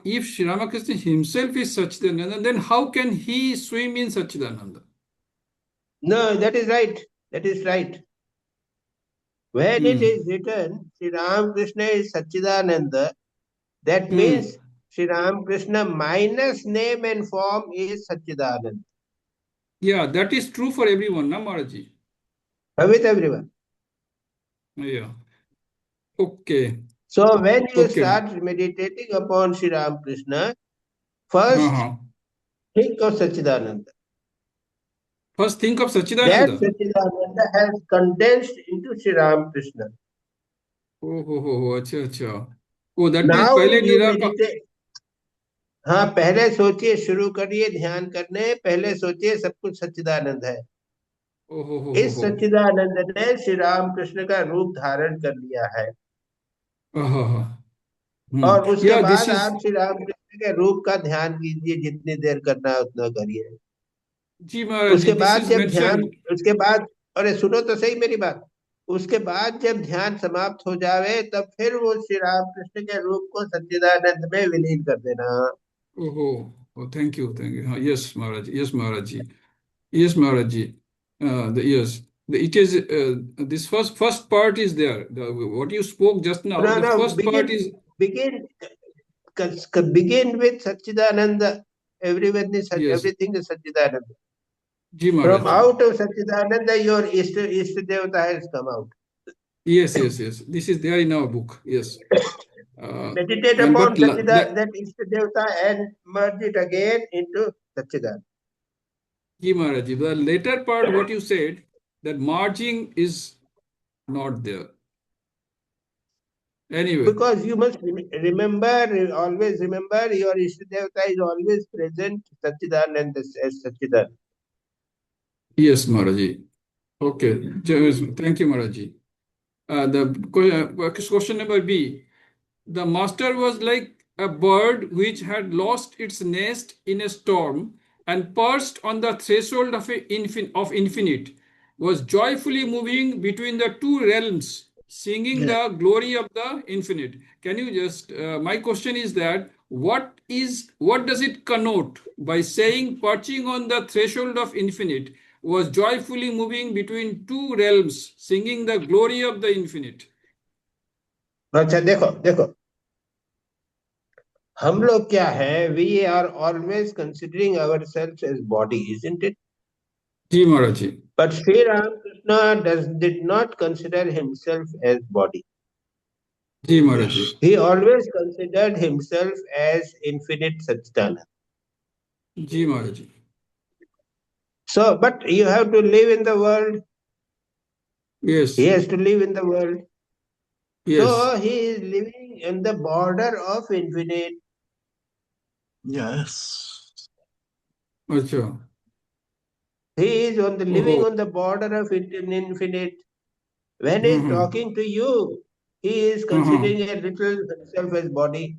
if Sri Ramakrishna himself is Sachidananda, then how can he swim in Sachidananda? no, that is right. That is right. When it is written, Sri Ramakrishna is Sachidananda, that means Sri Ramakrishna minus name and form is Sachidananda. Yeah, that is true for everyone, na Maharaji? With everyone. Yeah. Okay. So when you start meditating upon Sri Ramakrishna, first think of Sachidananda. First think of That Sachidananda. Sachidananda has condensed into Sri Ramakrishna. अच्छा. Oh, that means Now पहले you meditate. हाँ, पहले सोचिए, शुरू करिए ध्यान करने, पहले सोचिए सब कुछ सच्चिदानंद है। इस सच्चिदानंद ने श्री रामकृष्ण का रूप धारण कर लिया है। और उसके बाद आप श्री रामकृष्ण के रूप का ध्यान कीजिए, जितनी देर करना है उतना करिए। जी महाराज, उसके बाद अरे सुनो तो सही मेरी बात। उसके बाद जब ध्यान समाप्त हो जावे, तब फिर वो श्री रामकृष्ण के रूप को सच्चिदानंद में विलीन कर देना। Thank you. Yes Maharaj ji. Yes, Maharaji. Yes. It is this first part is there. What you spoke just now, No, the no, first part is begin begin with Satchidananda. Everyone is yes. everything is Satchidananda. Ji From Maharaji. out of Satchidananda, your Ishta Devata has come out. Yes. This is there in our book. Yes. Meditate And upon but that Ishta Devata and merge it again into Satchidananda. Ji Maharaji, the later part, what you said, that merging is not there. Anyway, Because you must remember, always remember, your Ishta Devata is always present, Satchidananda as Satchidananda. yes, Maharaji. Okay. Thank you, Maharaji. The question number B. The master was like a bird which had lost its nest in a storm and perched on the threshold of infinite, was joyfully moving between the two realms, singing Yeah. the glory of the infinite. Can you just? My question is that what does it connote by saying perching on the threshold of infinite was joyfully moving between two realms, singing the glory of the infinite? अच्छा देखो हम लोग क्या है, we are always considering our self as body, isn't it? Ji Maharaji. But Shri Ramakrishna did not consider himself as body. Ji Maharaji. Yes. He always considered himself as infinite Satchidananda. Ji Maharaji. So, but you have to live in the world. Yes. He has to live in the world. Yes. So he is living in the border of infinite. Yes. Acha. He is living Oh. on the border of infinite. When he is talking to you, he is considering a little himself as body.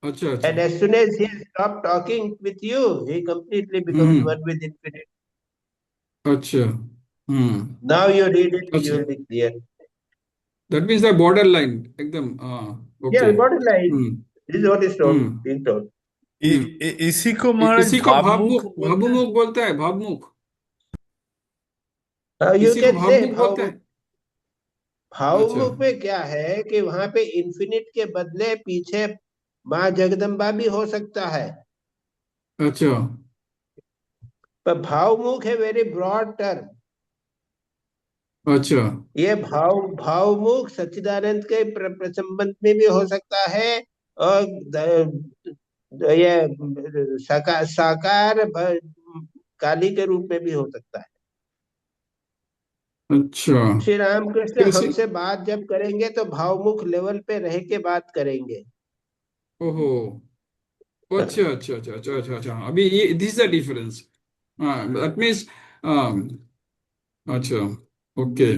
Acha. And as soon as he stops talking with you, he completely becomes one with infinite. Acha. Now you read it, you Acha. will be clear. That means the borderline. Ekdam. Yeah, Okay. borderline. This is what is being told. इसी को महाराज इसी को भावमुख बोलते हैं। भावमुख बोलता है, भावमुख। You इसी को can say भावमुख बोलते हैं। भावमुख में क्या है कि वहां पे इन्फिनिट के बदले पीछे माँ जगदम्बा भी हो सकता है। अच्छा। पर भावमुख है वेरी ब्रॉड टर्म। अच्छा। ये भावमुख सच्चिदानंद के प्रसंबंध में भी हो सकता है और ये साकार काली के रूप में भी हो सकता है। अच्छा। श्री रामकृष्ण हमसे बात जब करेंगे तो भावमुख लेवल पे रह के बात करेंगे। ओहो। अच्छा अच्छा अच्छा अच्छा अच्छा अच्छा। अभी ये this is the difference. That means अच्छा। Okay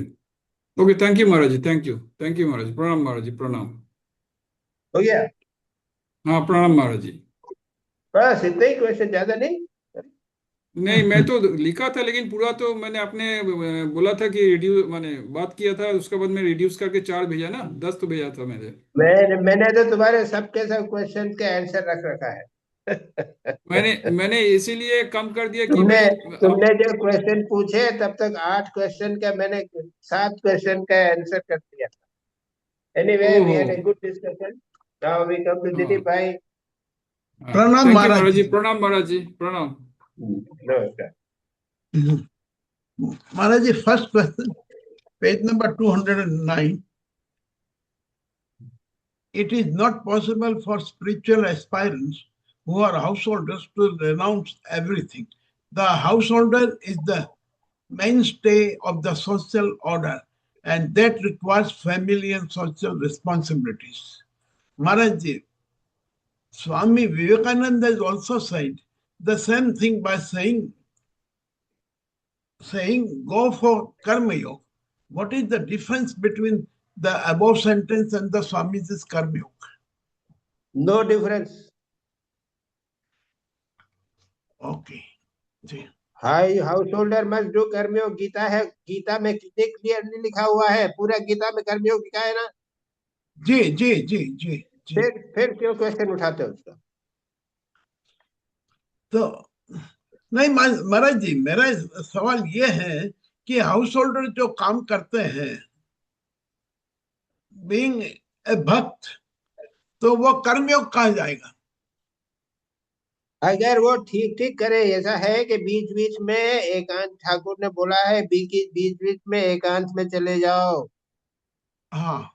okay. Thank you Maharaj ji. Thank you Maharaj ji. प्रणाम महाराज जी। प्रणाम। हो गया? हाँ प्रणाम महाराज जी। बस इतना ही क्वेश्चन, ज्यादा नहीं। नहीं मैं तो लिखा था, लेकिन पूरा तो मैंने अपने बोला था कि रिड्यूस मैंने बात किया था, उसके बाद मैं रिड्यूस करके 4 भेजा ना, 10 तो भेजा था मैंने तो तुम्हारे सबके सब क्वेश्चन के आंसर रख रखा है। मैंने इसीलिए कम कर दिया कि तुमने भाई तुमने जो क्वेश्चन पूछे तब तक 8 क्वेश्चन का मैंने 7 क्वेश्चन का आंसर कर दिया। Anyway we had a good discussion. Now we come to Dilip bhai. प्रणाम थैंक यू महाराज महाराज जी। जी। प्रणाम महाराज जी। प्रणाम। नमस्कार। Maharaj ji, first question, page number 209. It is not possible for spiritual aspirants who are householders to renounce everything. The householder is the mainstay of the social order, and that requires family and social responsibilities. Maharaj ji, Swami Vivekananda has also said the same thing by saying go for karma yoga. What is the difference between the above sentence and the Swamiji's karma yoga? No difference. Okay. जी. Householder must do karma yoga. Gita है, गीता में कितने clearly लिखा हुआ है, पूरा गीता में कर्मयोग लिखा है ना। जी जी जी जी जी। फिर क्यों क्वेश्चन उठाते हो उसका? तो नहीं महाराज जी, मेरा सवाल ये है कि हाउस होल्डर जो काम करते हैं, बीइंग ए भक्त, तो वो कर्मयोग कहा जाएगा? अगर वो ठीक ठीक करे, ऐसा है कि बीच बीच में एकांत, ठाकुर ने बोला है बीच बीच में एकांत में चले जाओ, हाँ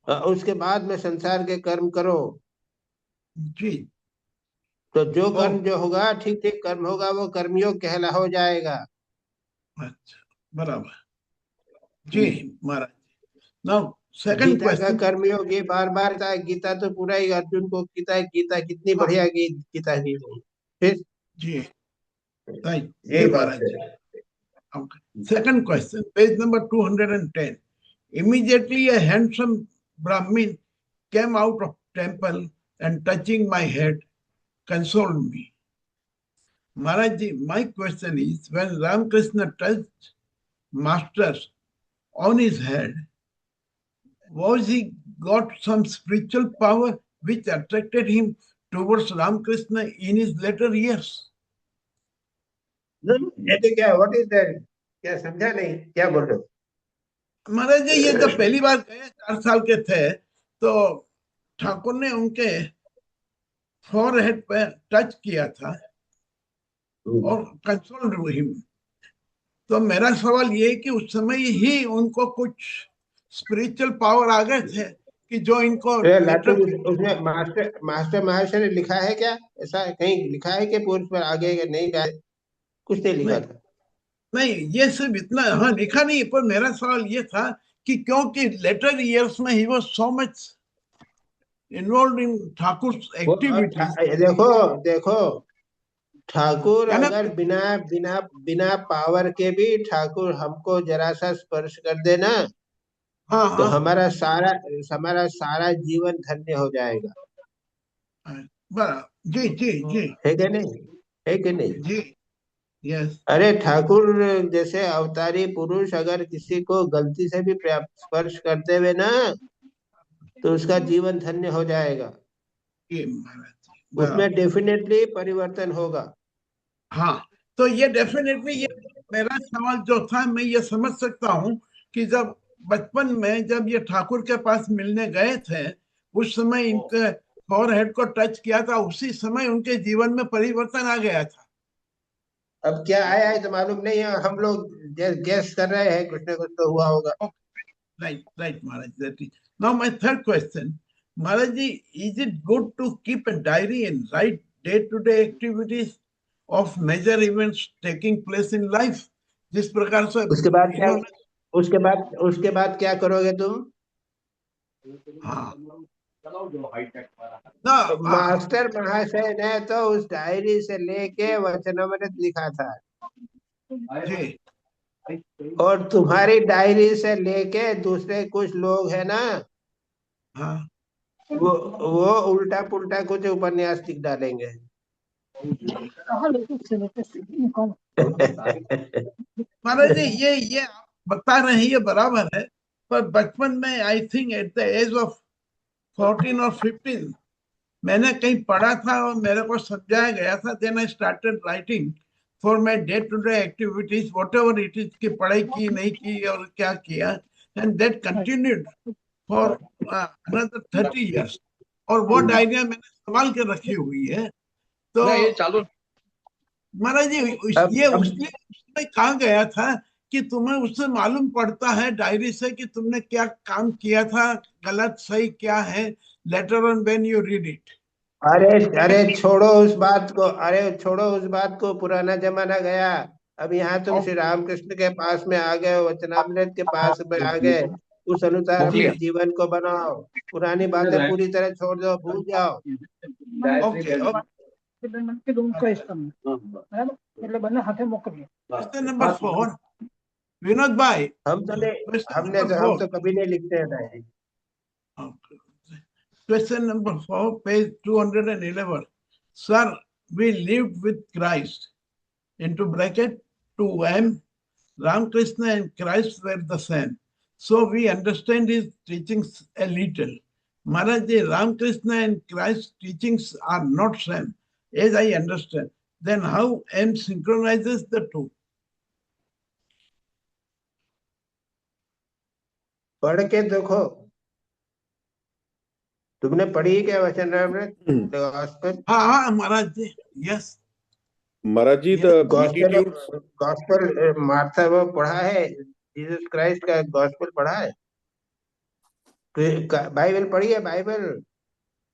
उसके बाद में संसार के कर्म करो, जी। तो जो ओ कर्म जो होगा, ठीक ठीक कर्म होगा, वो कर्मयोग कहला हो जाएगा। अच्छा, बराबर जी महाराज। नाउ सेकंड गीता का क्वेश्चन। कर्मयोग ये बार बार था, गीता तो पूरा ही अर्जुन को, गीता कितनी हाँ बढ़िया गीता की फिर जी, राइट यही जी बात महाराज जी। है। Okay. Second question, page number 210. Immediately a handsome Brahmin came out of temple and touching my head, consoled me. Maharaj ji, my question is, when Ramakrishna touched Master on his head, was he got some spiritual power which attracted him towards Ramakrishna in his later years? ये क्या, what is that? क्या समझा नहीं, क्या बोल रहे हो? महाराज जी, ये जब पहली बार गए 4 साल के थे, तो ठाकुर ने उनके फोरहेड पे टच किया था और कंसोल्ड हिम। तो मेरा सवाल ये है कि उस समय ही उनको कुछ स्पिरिचुअल पावर आ गए थे कि जो इनको लाटू, लेटर। उसमें मास्टर महर्षि ने लिखा है क्या? ऐसा कहीं लिखा है कि पूर्व पर आगे नहीं का कुछ नहीं लिखा नहीं था? नहीं, ये सिर्फ इतना, हाँ लिखा नहीं, पर मेरा सवाल ये था कि क्योंकि लेटर इयर्स में he was so much involve in Thakur activities. देखो देखो, ठाकुर क्या ना? अगर बिना बिना बिना पावर के भी ठाकुर हमको जरा सा स्पर्श कर देना, हाँ तो हाँ, हमारा सारा जीवन धन्य हो जाएगा। जी जी जी है कि नहीं? है कि नहीं? जी, यस अरे ठाकुर जैसे अवतारी पुरुष अगर किसी को गलती से भी स्पर्श कर देवे ना, तो उसका जीवन धन्य हो जाएगा, ये महाराज जी, उसमें बराबर। डेफिनेटली परिवर्तन होगा। हाँ, तो ये डेफिनेटली, ये मेरा सवाल जो था, मैं ये समझ सकता हूँ कि जब बचपन में जब ये ठाकुर के पास मिलने गए थे, उस समय इनके फोरहेड को टच किया था, उसी समय उनके जीवन में परिवर्तन आ गया था। अब क्या आया है तो मालूम नहीं है, हम लोग गैस कर रहे हैं, कुछ ना कुछ तो हुआ होगा। Right, right, Maharaj. That is. Now, my third question, Maharaj ji, is it good to keep a diary and write day-to-day activities of major events taking place in life? जिस प्रकार से उसके बाद क्या, इन्होंने, उसके बाद क्या करोगे तुम? हाँ ना, मास्टर महाशय ने तो उस डायरी से लेके वचनामृत लिखा था, जी और तुम्हारी डायरी से लेके दूसरे कुछ लोग है ना, हाँ, वो उल्टा पुल्टा कुछ उपन्यास लिख डालेंगे। महाराज जी, ये आप बता रहे हैं, ये बराबर है, पर बचपन में I think at the age of 14 और 15 मैंने कहीं पढ़ा था और मेरे को समझाया गया था, then I started writing for my day to day activities, whatever it is, कि पढ़ाई की नहीं की और क्या किया, and that continued for another 30 years. और वो डायरिया मैंने संभाल के रखी हुई है। तो महाराज जी, ये उसमें कहा गया था कि तुम्हें उससे मालूम पड़ता है डायरी से कि तुमने क्या काम किया था, गलत सही क्या है, later on when you read it. अरे छोड़ो उस बात को, पुराना जमाना गया। अब यहाँ तुम श्री रामकृष्ण के पास में आ गए, वचनामृत के पास में आ गए, उस अनुसार अपने जीवन को बनाओ, पुरानी बातें पूरी तरह छोड़ दो, भूल जाओ। क्वेश्चन नंबर 4, विनोद भाई, हम तो कभी नहीं लिखते हैं diary. Question number 4, page 211. Sir, we lived with Christ. Into bracket 2M. Ramakrishna and Christ were the same. So we understand his teachings a little. Maharaj ji, Ramakrishna and Christ's teachings are not same, as I understand. then how M synchronizes the two? पढ़ के देखो, तुमने पढ़ी क्या Vachanamrita gospel? हाँ Maharaj ji, yes. Maharaj ji, Yes. the gospel Beatitudes, gospel Martha वो पढ़ा है? जीसस क्राइस्ट का गॉस्पेल पढ़ा है? बाइबल पढ़ी है? बाइबल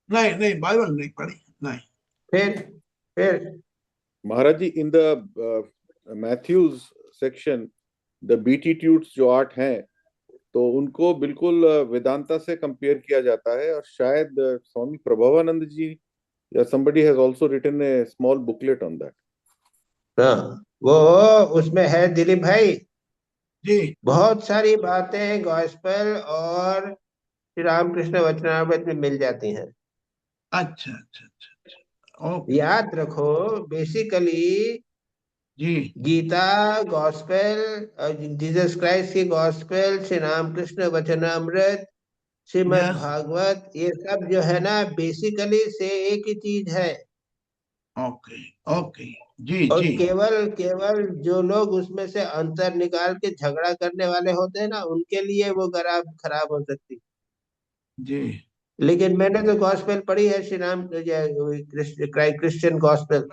नहीं बाइबल नहीं पढ़ी, नहीं. फिर महाराज जी, in the Matthews section, the Beatitudes जो 8 हैं, तो उनको बिल्कुल वेदांता से कंपेयर किया जाता है, और शायद स्वामी प्रभवानंद जी या somebody has also written a small booklet on that. हाँ, वो उसमें है दिलीप भाई जी. बहुत सारी बातें गॉस्पेल और श्री रामकृष्ण वचनामृत में मिल जाती हैं। अच्छा. ओके. याद रखो, बेसिकली जी. गीता, गॉस्पेल, जीसस क्राइस्ट की गॉस्पेल, श्री रामकृष्ण वचनामृत, श्रीमद् Yes. भागवत, ये सब जो है ना बेसिकली से एक ही चीज है। ओके. जी. और जी. केवल जो लोग उसमें से अंतर निकाल के झगड़ा करने वाले होते हैं ना, उनके लिए वो खराब हो सकती। जी. लेकिन मैंने तो गॉस्पेल पढ़ी है, श्री राम क्रिश्चियन गॉस्पेल,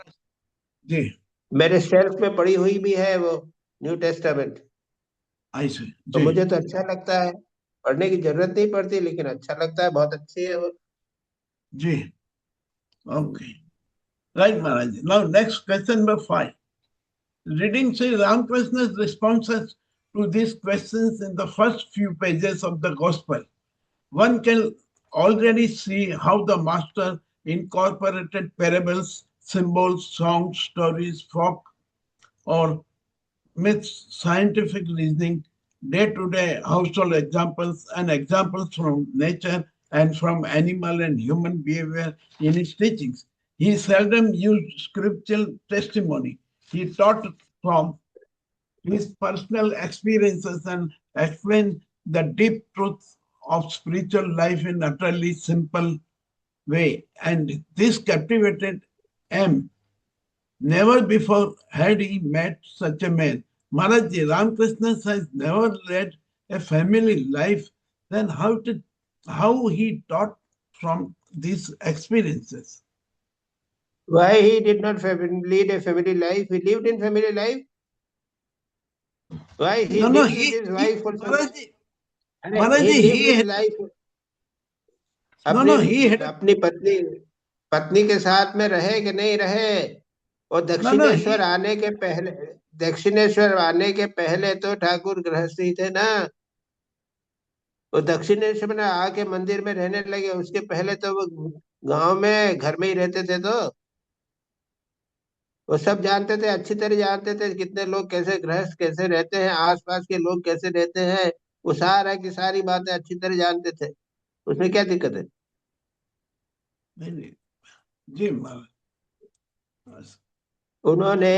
जी. मेरे शेल्फ में पड़ी हुई भी है वो न्यू टेस्टामेंट। ऐसे. तो जी. मुझे तो अच्छा लगता है, पढ़ने की जरूरत नहीं पड़ती, लेकिन अच्छा लगता है, बहुत अच्छी है वो। जी. Okay. Right, Maharaj. Now, next question number 5. Reading Sri Ramakrishna's responses to these questions in the first few pages of the Gospel, one can already see how the Master incorporated parables, symbols, songs, stories, folk, or myths, scientific reasoning, day-to-day household examples, and examples from nature and from animal and human behavior in his teachings. He seldom used scriptural testimony. He taught from his personal experiences and explained the deep truths of spiritual life in utterly simple way. And this captivated M. Never before had he met such a man. Maharaj Ji, Ramakrishna has never led a family life. Then how he taught from these experiences? Why he did not lead a family life? He lived in family life. Why he No, lived he, with his wife also? Maharaj Ji, अरे, Maharaj he Ji, lived he his had, life no, he had, अपनी पत्नी के साथ में रहे कि नहीं रहे? और no, दक्षिणेश्वर आने के पहले तो ठाकुर गृहस्थी थे ना। वो दक्षिणेश्वर में आके मंदिर में रहने लगे, उसके पहले तो वो गांव में घर में ही रहते थे। तो वो सब जानते थे, अच्छी तरह जानते थे कितने लोग कैसे गृहस्थ कैसे रहते हैं, आसपास के लोग कैसे रहते हैं, वो सारा की सारी बातें अच्छी तरह जानते थे। उसमें क्या दिक्कत है? जी महाराज, उन्होंने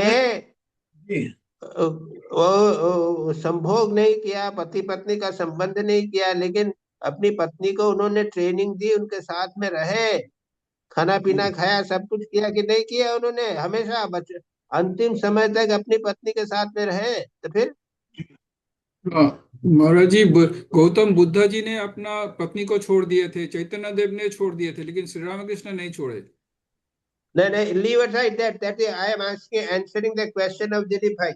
जी, वो संभोग नहीं किया, पति पत्नी का संबंध नहीं किया, लेकिन अपनी पत्नी को उन्होंने ट्रेनिंग दी, उनके साथ में रहे, खाना पीना खाया, सब कुछ किया कि नहीं किया? उन्होंने हमेशा अंतिम समय तक अपनी पत्नी के साथ में रहे। तो फिर महाराज जी, गौतम बुद्ध जी ने अपना पत्नी को छोड़ दिए थे, चैतन्य देव ने छोड़ दिए थे, लेकिन श्री रामकृष्ण नहीं छोड़े। नहीं, leave aside that I am answering the question of Dilip bhai,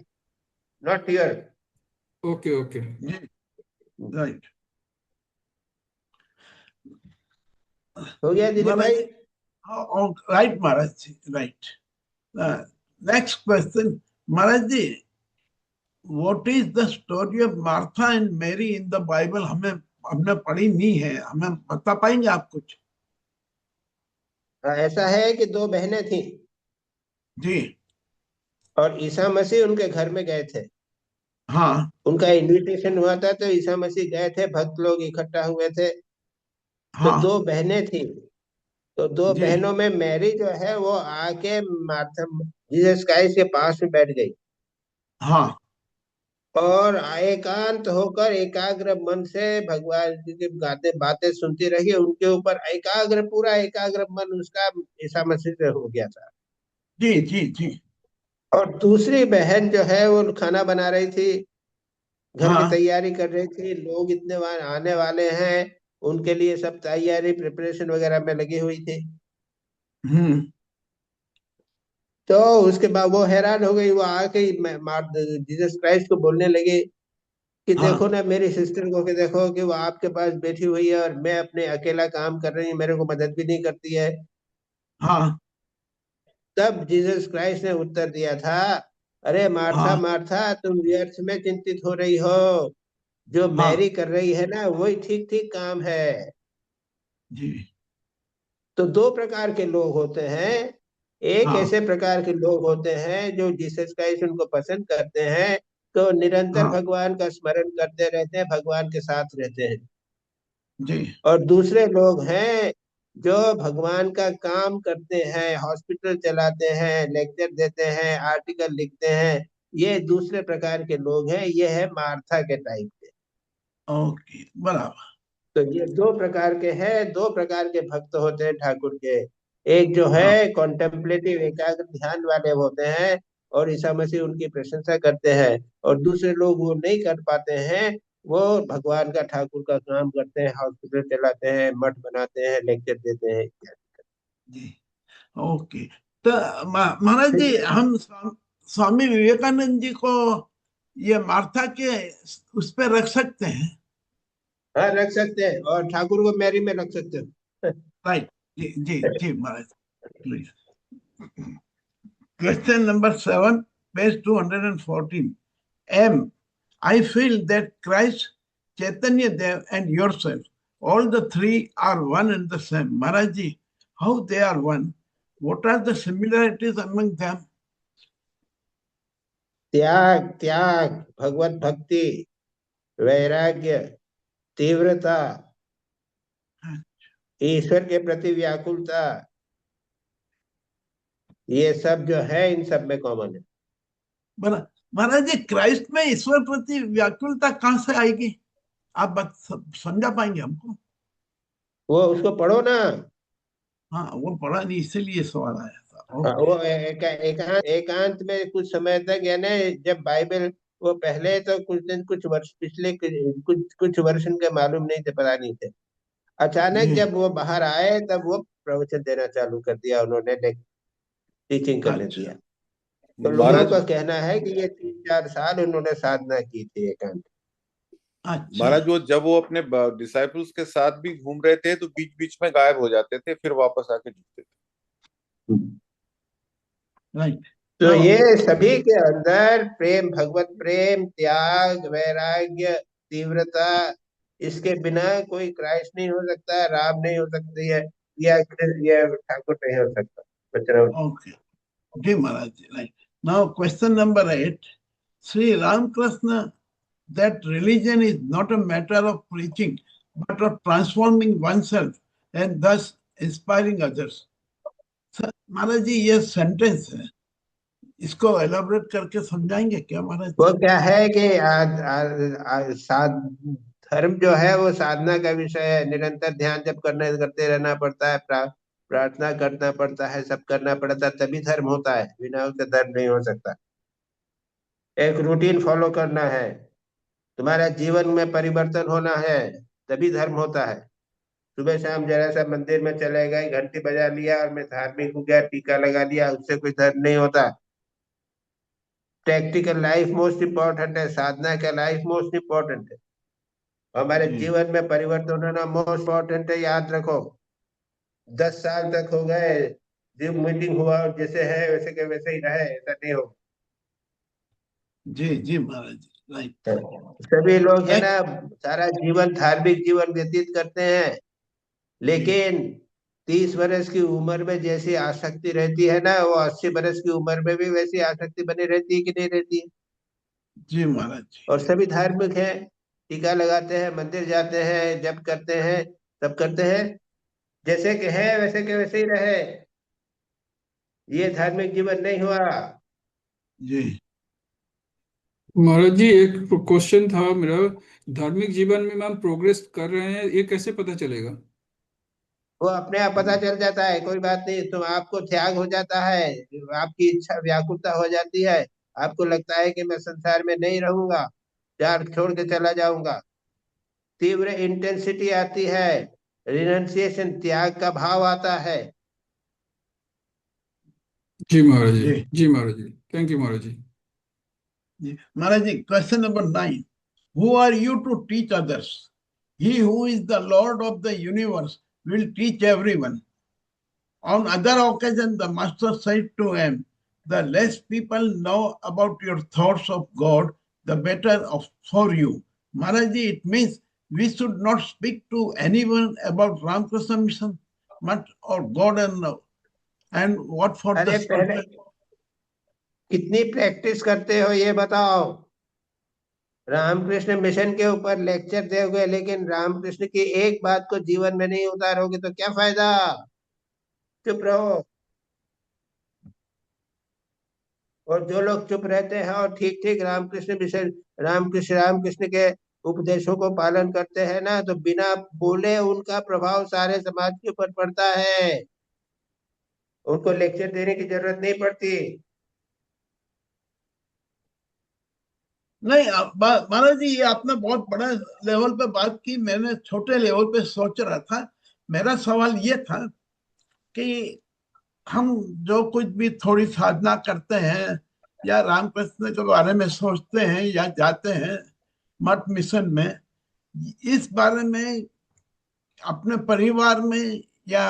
not your. Okay. Right. हो गया दिलीप भाई? Right Maharaj ji, right. Next question, Maharaj ji, what is the story of Martha and Mary in the Bible? हमने पढ़ी नहीं है, हमें बता पाएंगे आप कुछ? ऐसा है कि दो बहनें थी जी. और ईसा मसीह उनके घर में गए थे। हाँ. उनका इनविटेशन हुआ था, तो ईसा मसीह गए थे, भक्त लोग इकट्ठा हुए थे। तो हाँ. दो बहनें थी, तो दो जी. बहनों में मैरी जो है वो आके मार्था जीसस क्राइस्ट के पास में बैठ गई हाँ. और एकांत होकर एकाग्र मन से भगवान जी की बातें सुनती रही। उनके ऊपर पूरा एकाग्र मन उसका ईसा मसीह से हो गया था। जी. और दूसरी बहन जो है वो खाना बना रही थी, घर की हाँ तैयारी कर रही थी, लोग इतने आने वाले हैं, उनके लिए सब तैयारी प्रिपरेशन वगैरह में लगी हुई थी। हम्म तो उसके बाद वो हैरान हो गई, वो आके जीसस क्राइस्ट को बोलने लगी कि देखो हाँ ना मेरी सिस्टर को, कि देखो कि वो आपके पास बैठी हुई है और मैं अपने अकेला काम कर रही हूँ, मेरे को मदद भी नहीं करती है। हाँ तब जीसस क्राइस्ट ने उत्तर दिया था, अरे मार्था हाँ मार्था, तुम व्यर्थ में चिंतित हो रही हो, जो हाँ मैरी कर रही है ना वही ठीक ठीक काम है। जी तो दो प्रकार के लोग होते हैं। एक हाँ ऐसे प्रकार के लोग होते हैं जो जीसस क्राइस्ट उनको पसंद करते हैं, तो निरंतर हाँ भगवान का स्मरण करते रहते हैं, भगवान के साथ रहते हैं। जी और दूसरे लोग हैं जो भगवान का काम करते हैं, हॉस्पिटल चलाते हैं, लेक्चर देते हैं, आर्टिकल लिखते हैं। ये दूसरे प्रकार के लोग हैं, ये है मार्था के टाइप के। ओके बराबर तो ये दो प्रकार के हैं, दो प्रकार के भक्त होते हैं ठाकुर के। एक जो हाँ है कॉन्टेम्पलेटिव एकाग्र ध्यान वाले होते हैं और ईसा मसीह उनकी प्रशंसा करते हैं, और दूसरे लोग वो नहीं कर पाते हैं, वो भगवान का ठाकुर का काम करते हैं, हॉस्पिटल चलाते हैं, मठ बनाते हैं, लेक्चर देते हैं इत्यादि। जी ओके। तो महाराज ठीक जी, है। हम स्वामी विवेकानंद जी को ये मार्था के उस पे रख सकते हैं? हाँ रख सकते हैं, और ठाकुर को मैरी में रख सकते हो। राइट। जी जी जी Maharaj, please. Question number 7, page 214. M. I feel that Christ, Chaitanya Dev, and yourself, all the three are one and the same. Maharaji, how they are one? What are the similarities among them? त्याग, त्याग, भगवत भक्ति, वैराग्य, तीव्रता, ईश्वर के प्रति व्याकुलता, ये सब जो है इन सब में कॉमन है। महाराज जी, क्राइस्ट में ईश्वर प्रति व्याकुलता कहाँ से आएगी? आप बात समझा पाएंगे हमको? वो उसको पढ़ो ना। हाँ, वो पढ़ा नहीं, इसीलिए सवाल आया था। हाँ, ओके। वो एकांत में कुछ समय तक, यानी जब बाइबल, वो पहले तो कुछ दिन, कुछ वर्ष पिछले कुछ कुछ वर्ष के मालूम नहीं थे, पता नहीं थे। अचानक जी जब वो बाहर आए तब वो प्रवचन देना चालू कर दिया उन्होंने, टीचिंग करने अच्छा। दिया। तो लोगों महाराज का कहना है कि ये 3-4 साल उन्होंने साधना की थी एकांत। अच्छा। महाराज वो जब वो अपने डिसाइपल्स के साथ भी घूम रहे थे तो बीच बीच में गायब हो जाते थे, फिर वापस आके जुड़ते थे। राइट। तो नाउ ये सभी के अंदर प्रेम, भगवत प्रेम, त्याग, वैराग्य, तीव्रता, इसके बिना कोई क्राइस्ट नहीं हो सकता, राम नहीं हो सकती है, या ठाकुर नहीं हो सकता, बचराव। okay. Okay, Maharaj. Right. Now, question number 8. Sri Ramakrishna, that religion is not a matter of preaching, but of transforming oneself and thus inspiring others. Sir, महाराज जी, ये सेंटेंस है, इसको एलाबोरेट करके समझाएंगे क्या महाराज वो जी? क्या है कि धर्म जो है वो साधना का विषय है, निरंतर ध्यान जब करते रहना पड़ता है, प्रार्थना करना पड़ता है, सब करना पड़ता है, तभी धर्म होता है, बिना उसके धर्म नहीं हो सकता। एक रूटीन फॉलो करना है, तुम्हारा जीवन में परिवर्तन होना है, तभी धर्म होता है। सुबह शाम जरा सा मंदिर में चले गए, घंटी बजा लिया और मैं धार्मिक हो गया, टीका लगा लिया, उससे कोई धर्म नहीं होता। प्रैक्टिकल लाइफ मोस्ट इम्पोर्टेंट है, साधना का लाइफ मोस्ट इम्पोर्टेंट है, हमारे जी जीवन में परिवर्तन होना मोस्ट इम्पोर्टेंट है, याद रखो। 10 साल तक हो गए, जिम मीटिंग हुआ और जैसे है वैसे के वैसे ही रहे, ऐसा नहीं हो। जी जी महाराज जी, राइट। सभी लोग है ना, नेक्स्ट। सारा जीवन धार्मिक जीवन व्यतीत करते हैं, जी लेकिन 30 वर्ष की उम्र में जैसी आसक्ति रहती है ना, वो 80 वर्ष की उम्र में भी वैसी आसक्ति बनी रहती है कि नहीं रहती है। जी महाराज जी। और सभी धार्मिक हैं, टीका लगाते हैं, मंदिर जाते हैं, जप करते हैं, सब करते हैं, जैसे कि है वैसे के वैसे ही रहे, ये धार्मिक जीवन नहीं हुआ। जी महाराज जी, एक क्वेश्चन था मेरा। धार्मिक जीवन में हम प्रोग्रेस कर रहे हैं, ये कैसे पता चलेगा? वो अपने आप पता चल जाता है, कोई बात नहीं। तो आपको त्याग हो जाता है, आपकी इच्छा व्याकुलता हो जाती है, आपको लगता है कि मैं संसार में नहीं रहूंगा, चार छोड़ के चला जाऊंगा। तीव्र इंटेंसिटी आती है, रिनंसिएशन त्याग का भाव आता है। जी महाराज जी, जी जी महाराज जी, थैंक यू महाराज जी। जी Maharaj ji, question number 9, who are you to teach others? He who is the Lord of the universe will teach everyone. On other occasion, the master said to him, the less people know about your thoughts of God, the better for you. Maharaji, it means we should not speak to anyone about Ramakrishna mission, but or God and what for the अरे पहले spiritual. कितनी practice करते हो ये बताओ। Ramakrishna mission के ऊपर lecture दोगे लेकिन रामकृष्ण की एक बात को जीवन में नहीं उतारोगे तो क्या फायदा। चुप रहो। और जो लोग चुप रहते हैं और ठीक ठीक रामकृष्ण मिशन रामकृष्ण के उपदेशों को पालन करते हैं ना, तो बिना बोले उनका प्रभाव सारे समाज के ऊपर पड़ता है, उनको लेक्चर देने की जरूरत नहीं पड़ती। नहीं महाराज जी, ये आपने बहुत बड़ा लेवल पे बात की, मैंने छोटे लेवल पे सोच रहा था। मेरा सवाल ये था कि हम जो कुछ भी थोड़ी साधना करते हैं या रामकृष्ण के बारे में सोचते हैं या जाते हैं मठ मिशन में, इस बारे में अपने परिवार में या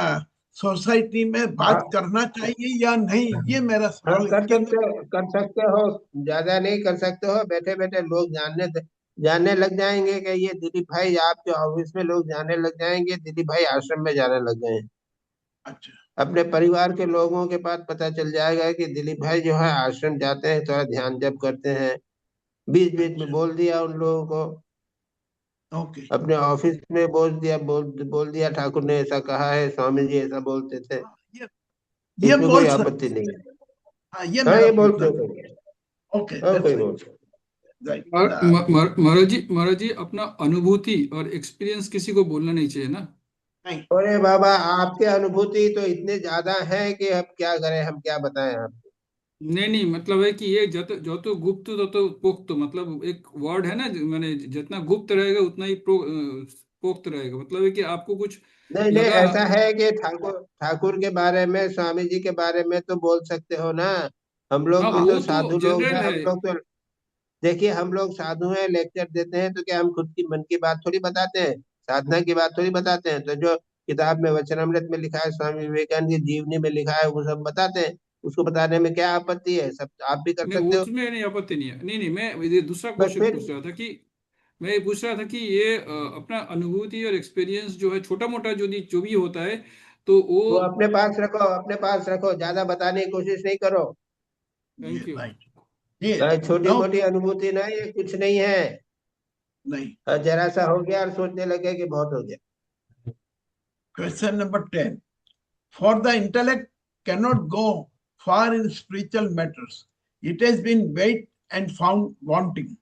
सोसाइटी में बात करना चाहिए या नहीं, ये मेरा हाँ सवाल है। कर सकते हो, ज्यादा नहीं कर सकते हो। बैठे बैठे लोग जानने लग जाएंगे कि ये दिलीप भाई आपके ऑफिस में लोग जानने लग जाएंगे, दिलीप भाई आश्रम में जाने लग गए हैं। अच्छा अपने परिवार के लोगों के पास पता चल जाएगा कि दिलीप भाई जो है आश्रम जाते हैं, थोड़ा ध्यान जप करते हैं। बीच बीच में अच्छा बोल दिया उन लोगों को, ओके। अपने ऑफिस में बोल दिया ठाकुर ने ऐसा कहा है, स्वामी जी ऐसा बोलते थे। ये इसमें कोई बोल आपत्ति सकते। नहीं है। हाँ, ये हाँ मेरा ये बोल पूछना था। सकते हैं। ओके हाँ दैट्स कोई बोल सकते राइट। महाराज जी अपना अनुभूति और एक्सपीरियंस किसी को बोलना नहीं चाहिए ना। नहीं हैं। अरे बाबा आपके अनुभूति तो इतने ज्यादा है कि अब क्या करें, हम क्या बताएं आप। नहीं नहीं, मतलब है कि ये जो तो गुप्त तो पोक्त, मतलब एक वर्ड है ना, मैंने जितना गुप्त रहेगा उतना ही पोक्त रहेगा। मतलब है कि आपको कुछ नहीं नहीं, लगा। ऐसा है कि ठाकुर ठाकुर के बारे में, स्वामी जी के बारे में तो बोल सकते हो ना। हम हाँ लोग भी वो तो तो साधु लोग जनरल हैं, है। हम लोग तो देखिए हम लोग साधु हैं, लेक्चर देते हैं तो क्या हम खुद की मन की बात थोड़ी बताते हैं, साधना की बात थोड़ी बताते हैं। तो जो किताब में वचनामृत में लिखा है, स्वामी विवेकानंद की जीवनी में लिखा है, वो सब बताते हैं। उसको बताने में क्या आपत्ति है, सब आप भी कर नहीं सकते हो। उसमें नहीं आपत्ति नहीं है। नहीं नहीं, मैं ये दूसरा बस क्वेश्चन फिर पूछ रहा था कि मैं ये पूछ रहा था कि ये अपना अनुभूति और एक्सपीरियंस जो है छोटा मोटा जो भी होता है तो वो। वो अपने पास रखो, अपने पास रखो, ज्यादा बताने की कोशिश नहीं करो। Thank you. राइट ये छोटी नाउ मोटी अनुभूति ना, ये कुछ नहीं है। नहीं। जरा सा हो गया और सोचने लगे कि बहुत हो गया। Question number 10, for the intellect cannot go far in spiritual matters, it has been weighed and found wanting.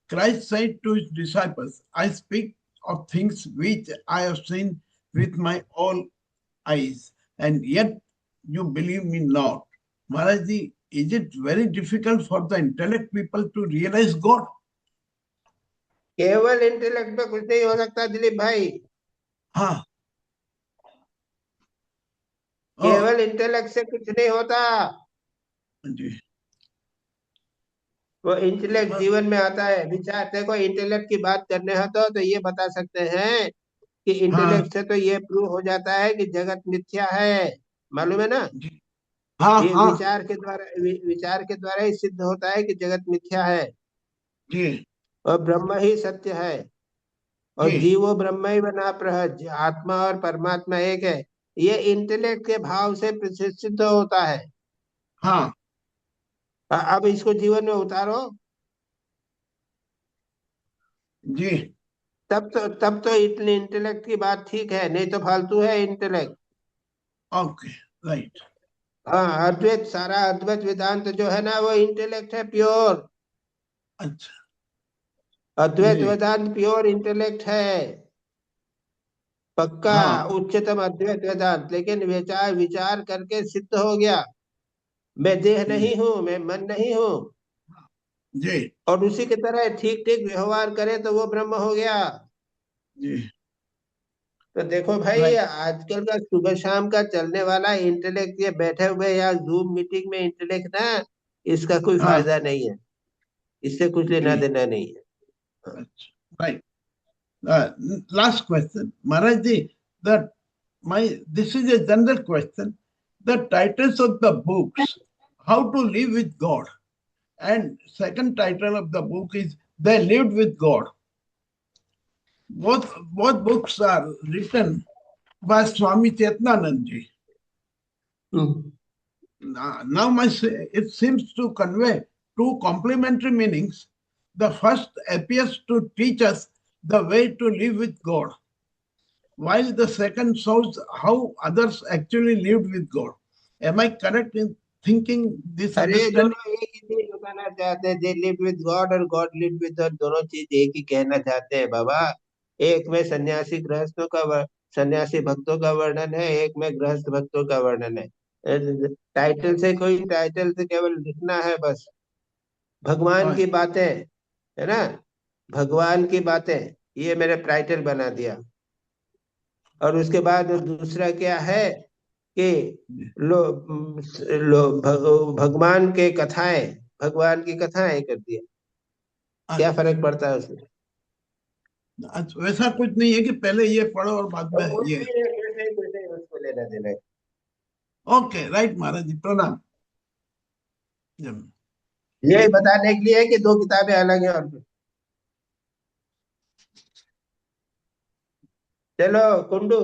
Christ said to his disciples, I speak of things which I have seen with my own eyes, and yet you believe me not. Maharaj ji, is it very difficult for the intellect people to realize God? केवल intellect पे कुछ नहीं हो सकता दिलीप भाई। हाँ केवल intellect से कुछ नहीं होता। जी वो इंटेलेक्ट जीवन में आता है, विचार। देखो इंटेलेक्ट की बात करने हो तो ये बता सकते हैं कि हाँ इंटेलेक्ट से तो ये प्रूव हो जाता है कि जगत मिथ्या है, मालूम है ना। जी हाँ ये हाँ विचार के द्वारा ही सिद्ध होता है कि जगत मिथ्या है जी और ब्रह्म ही सत्य है। और जी जीवो ब्रह्म ही बना प्रहज, आत्मा और परमात्मा एक है। ये इंटेलेक्ट के भाव से सिद्ध होता है। हाँ अब इसको जीवन में उतारो, जी तब तो इतने इंटेलेक्ट की बात ठीक है, नहीं तो फालतू है इंटेलेक्ट। ओके राइट हाँ अद्वैत, सारा अद्वैत वेदांत जो है ना वो इंटेलेक्ट है, प्योर। अच्छा अद्वैत जी वेदांत प्योर इंटेलेक्ट है। पक्का हाँ उच्चतम अद्वैत वेदांत, लेकिन विचार विचार करके सिद्ध हो गया मैं देह नहीं हूँ, मैं मन नहीं हूँ, जी और उसी की तरह ठीक ठीक व्यवहार करे तो वो ब्रह्म हो गया। जी तो देखो भाई, राइट आजकल का सुबह शाम का चलने वाला इंटेलेक्ट, ये बैठे हुए या जूम मीटिंग में इंटेलेक्ट ना, इसका कोई हाँ फायदा नहीं है, इससे कुछ लेना जी देना नहीं है। हाँ। अच्छा right last question Maharaj ji, that this is a general question. The titles of the books, How to Live with God, and second title of the book is They Lived with God. Both books are written by Swami Chetanand ji. Now it seems to convey two complementary meanings. The first appears to teach us the way to live with God, while the second shows how others actually lived with God. Am I correct in thinking this अरे understanding? दोनों एक ही चीज बताना चाहते हैं, they live with God और God live with us, दोनों चीज एक ही कहना चाहते हैं बाबा। एक में सन्यासी गृहस्थों का सन्यासी भक्तों का वर्णन है, एक में गृहस्थ भक्तों का वर्णन है। टाइटल से कोई, टाइटल से केवल लिखना है बस, भगवान की बातें है ना, भगवान की बातें, ये मेरे टाइटल बना दिया। और उसके बाद दूसरा क्या है कि भगवान के कथाएं, भगवान की कथाएं कर दिया। क्या फर्क पड़ता है उसमें? वैसा कुछ नहीं है कि पहले ये पढ़ो और बाद में ये। उसको लेना देना है। ओके राइट महाराज जी, प्रणाम। यही बताने के लिए कि दो किताबें अलग हैं और कुछ। चलो Kundu.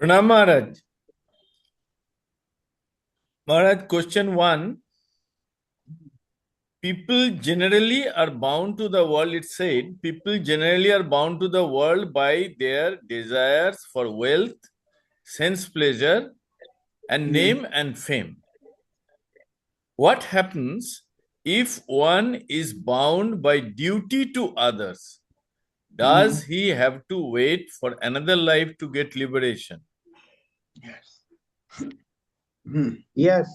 Pranam Maharaj. Maharaj, question 1. People generally are bound to the world, it said. People generally are bound to the world by their desires for wealth, sense pleasure, and name and fame. What happens if one is bound by duty to others? Does he have to wait for another life to get liberation? Yes. Yes.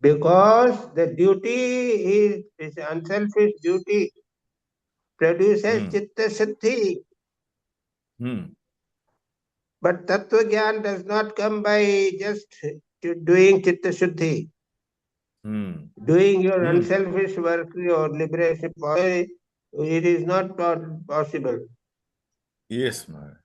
Because the duty is unselfish duty, produces chitta siddhi. But tattva gyan does not come by just doing chitta siddhi. Doing your unselfish work or liberation, it is not possible. Yes, Maharaj.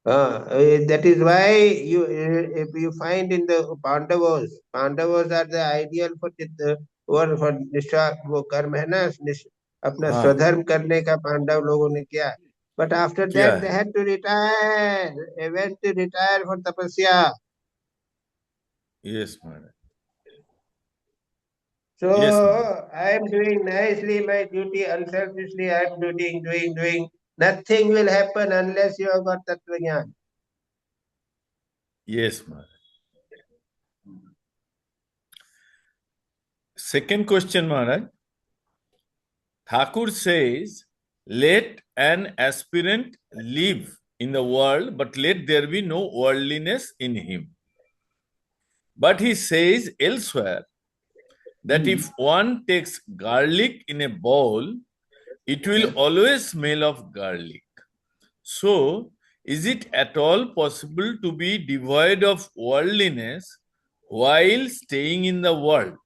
That is why if you find in the Pandavas are the ideal for chitta और for निष्ठा, वो कर्म है ना, अपना स्वधर्म करने का पांडव लोगों ने किया। But after that they had to retire. They went to retire for tapasya. Yes, Maharaj. So Yes, Maharaj. I am doing nicely my duty, unselfishly I am doing. Nothing will happen unless you have got tattva jnana. Yes, Maharaj. Second question, Maharaj. Thakur says, let an aspirant live in the world, but let there be no worldliness in him. But he says elsewhere that if one takes garlic in a bowl, it will always smell of garlic. So, is it at all possible to be devoid of worldliness while staying in the world?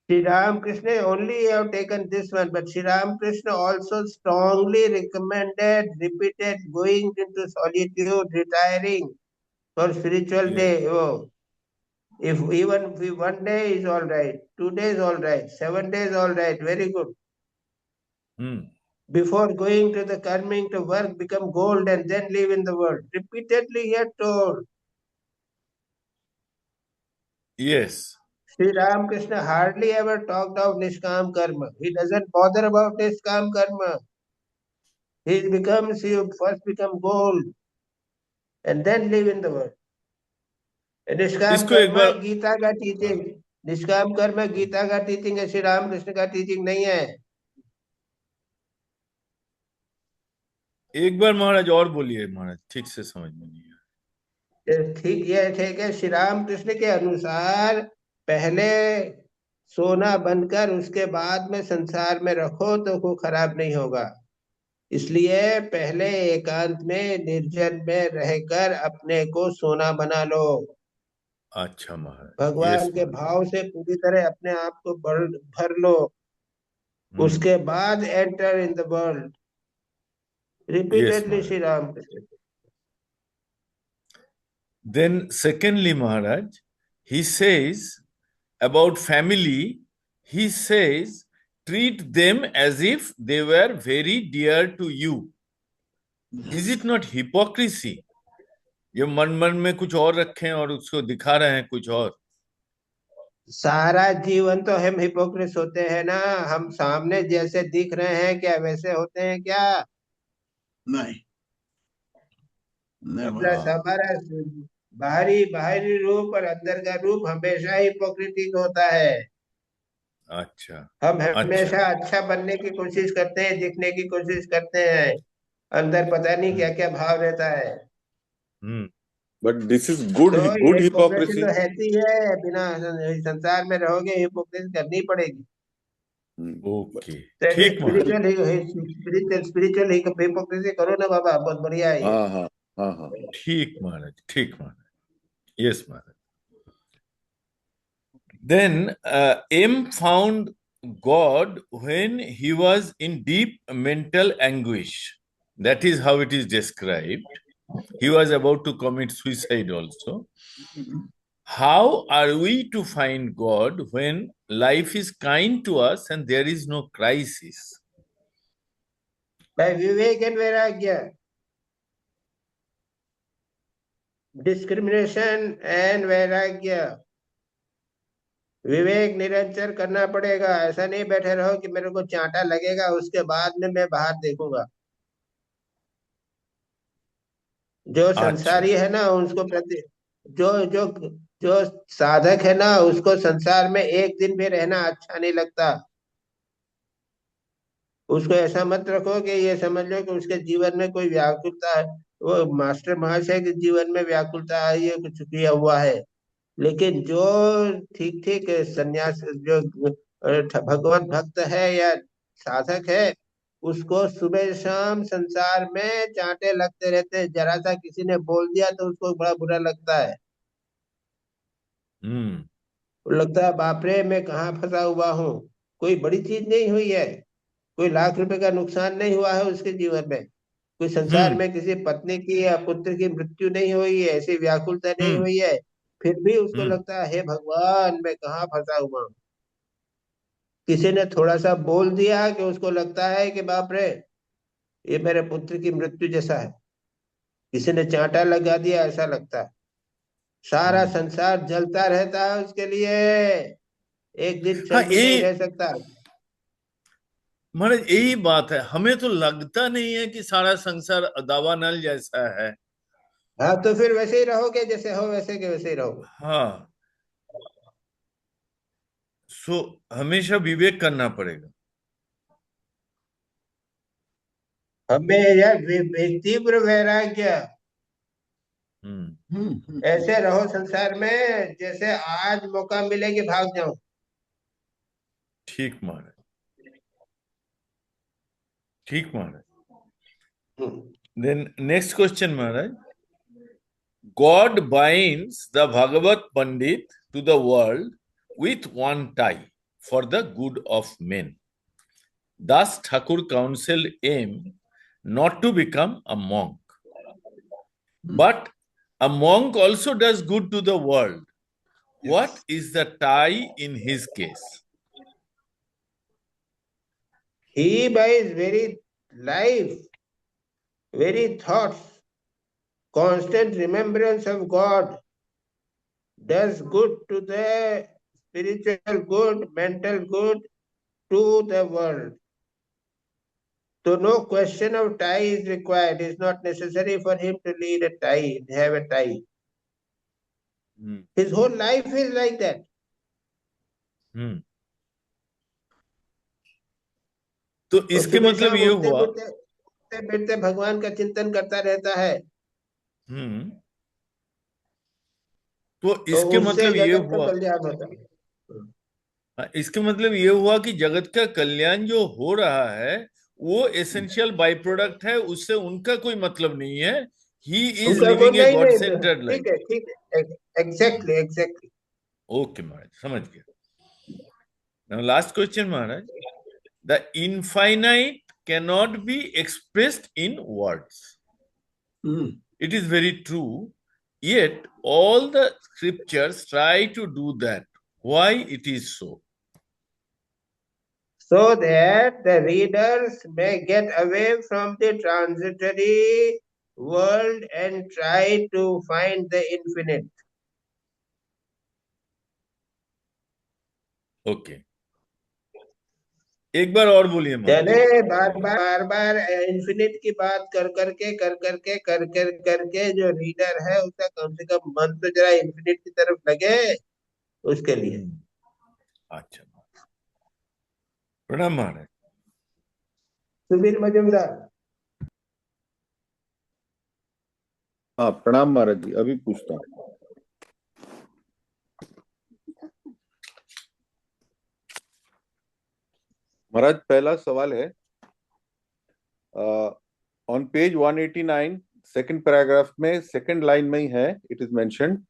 Sri Ramakrishna only have taken this one, but Sri Ramakrishna also strongly recommended, repeated, going into solitude, retiring for spiritual day. Oh, if even if 1 day is all right, 2 days all right, 7 days all right, very good. Before going to the karming to work, become gold and then live in the world. Repeatedly he had told. Yes. Sri Ramakrishna hardly ever talked of Nishkam Karma. He doesn't bother about Nishkam Karma. He first become gold and then live in the world. Nishkam इसको एक Karma बार गीता का teaching. निष्काम कर्म गीता का teaching है, श्री रामकृष्ण का teaching नहीं है। एक बार महाराज और बोलिए महाराज, ठीक से समझ में नहीं आया। ठीक है। श्री रामकृष्ण के अनुसार पहले सोना बनकर उसके बाद में संसार में रखो तो वो खराब नहीं होगा। इसलिए पहले एकांत में निर्जन में रहकर अपने को सोना बना लो। अच्छा महाराज, भगवान के भाव से पूरी तरह अपने आप को भर लो, उसके बाद enter in the world. Repeatedly Shri Ramakrishna. Then secondly, Maharaj, he says about family, he says, treat them as if they were very dear to you. Is it not hypocrisy? ये मन में कुछ और रखें और उसको दिखा रहे हैं कुछ और। सारा जीवन तो हम हिपोक्रिट होते हैं ना। हम सामने जैसे दिख रहे हैं क्या वैसे होते हैं क्या? नहीं, अपना हमारा बाहरी रूप और अंदर का रूप हमेशा हिपोक्रेटिक होता है। अच्छा, हम हमेशा अच्छा बनने की कोशिश करते हैं, दिखने की कोशिश करते हैं, अंदर पता नहीं क्या क्या भाव रहता है। But this is good hypocrisy तो रहती है, बिना संसार में रहोगे हिपोक्रेसी करनी पड़ेगी। ओके, ठीक स्पिरिचुअल हिपोक्रेसी करो ना बाबा, बहुत बढ़िया है। हाँ, ठीक महाराज, yes Maharaj. Then M found God when he was in deep mental anguish. That is how it is described. He was about to commit suicide also. How are we to find God when life is kind to us and there is no crisis? By Vivek and Vairagya. Discrimination and Vairagya. विवेक निरंतर करना पड़ेगा। ऐसा नहीं बैठे रहो कि मेरे को चांटा लगेगा उसके बाद में मैं बाहर देखूंगा। जो संसारी है ना उसको प्रति जो जो जो साधक है ना उसको संसार में एक दिन भी रहना अच्छा नहीं लगता। उसको ऐसा मत रखो कि ये समझ लो कि उसके जीवन में कोई व्याकुलता है। वो मास्टर महाशय के जीवन में व्याकुलता है, ये कुछ किया हुआ है। लेकिन जो ठीक सन्यास जो भगवत भक्त है या साधक है, उसको सुबह शाम संसार में चांटे लगते रहते हैं। जरा सा किसी ने बोल दिया तो उसको बड़ा बुरा लगता है। लगता है बाप रे मैं कहाँ फंसा हुआ हूँ। कोई बड़ी चीज नहीं हुई है, कोई लाख रुपए का नुकसान नहीं हुआ है उसके जीवन में, कोई संसार में किसी पत्नी की या पुत्र की मृत्यु नहीं हुई है, ऐसी व्याकुलता नहीं हुई है, फिर भी उसको लगता है हे भगवान मैं कहाँ फंसा हुआ हूँ। किसी ने थोड़ा सा बोल दिया कि उसको लगता है कि बाप रे ये मेरे पुत्र की मृत्यु जैसा है। किसी ने चांटा लगा दिया ऐसा लगता है। सारा संसार जलता रहता है उसके लिए, एक दिन क्षण भी नहीं रह सकता। महाराज यही बात है, हमें तो लगता नहीं है कि सारा संसार दावानल जैसा है। हाँ तो फिर वैसे ही रहोगे, जैसे हो वैसे के वैसे ही रहोगे। हाँ, सो हमेशा विवेक करना पड़ेगा हमें यह तीव्र वैराग्य। ऐसे रहो संसार में जैसे आज मौका मिले कि भाग जाओ। ठीक महाराज, ठीक महाराज। Then next question Maharaj, God binds the Bhagavat Pandit to the world with one tie for the good of men. Thus Thakur counselled M not to become a monk. But a monk also does good to the world. Yes. What is the tie in his case? He by his very life, very thoughts, constant remembrance of God, does good to the spiritual good, mental good to the world. So no question of tie is required. It's not necessary for him to lead a tie, have a tie. His whole life is like that. तो वो इसके सुबह मतलब शाम ये उठते हुआ। उठते बैठते भगवान का चिंतन करता रहता है, हम्म तो तो इसके उससे मतलब ये जगत का हुआ, कल्याण होता है। इसके मतलब ये हुआ कि जगत का कल्याण जो हो रहा है वो एसेंशियल बाई प्रोडक्ट है, उससे उनका कोई मतलब नहीं है। ही इज उनका को लिविंग ए नहीं गॉड नहीं, सेंटर्ड लाइफ। ठीक है, एग्जैक्टली एग्जैक्टली। ओके महाराज, समझ गया। Now last question Maharaj, the infinite cannot be expressed in words. It is very true, yet all the scriptures try to do that. Why it is so? So that the readers may get away from the transitory world and try to find the infinite. Okay. एक बार और बोलिए महाराज। यानी बार बार infinite की बात कर करके जो reader है उसका कम से कम मन तो जरा इन्फिनिट की तरफ लगे उसके लिए। अच्छा, प्रणाम महाराज। सुबीर मजूमदार। हाँ प्रणाम महाराज जी, अभी पूछता हूँ। महाराज पहला सवाल है, ऑन पेज 189 सेकंड पैराग्राफ में सेकंड लाइन में ही है, it is mentioned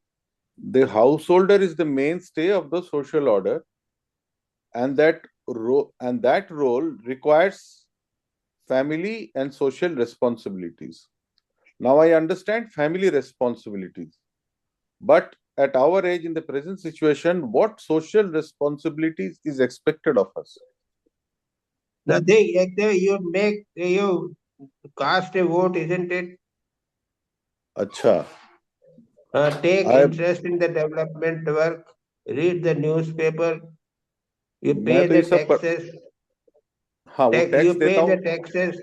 the householder is the mainstay of the social order and that role requires family and social responsibilities. Now I understand family responsibilities, but at our age in the present situation, what social responsibilities is expected of us? Nothing. You cast a vote, isn't it? अच्छा, Take I interest in the development work, read the newspaper, you pay मैं तो ये the सब taxes, हाँ वो you tax pay देता the हूँ। taxes.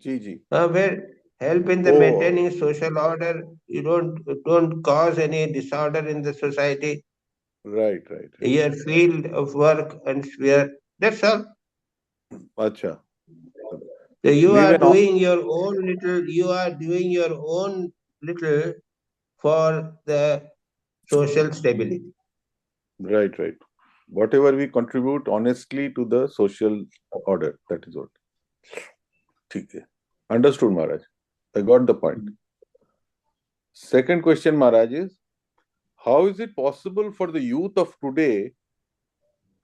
जी जी। Well, help in the ओ maintaining social order. You don't cause any disorder in the society. Right right. Your field of work and sphere. That's all. अच्छा, So you live are in doing your own little. You are doing your own little for the social stability. right right, whatever we contribute honestly to the social order, that is what. ठीक है, understood Maharaj, I got the point. Second question Maharaj is, how is it possible for the youth of today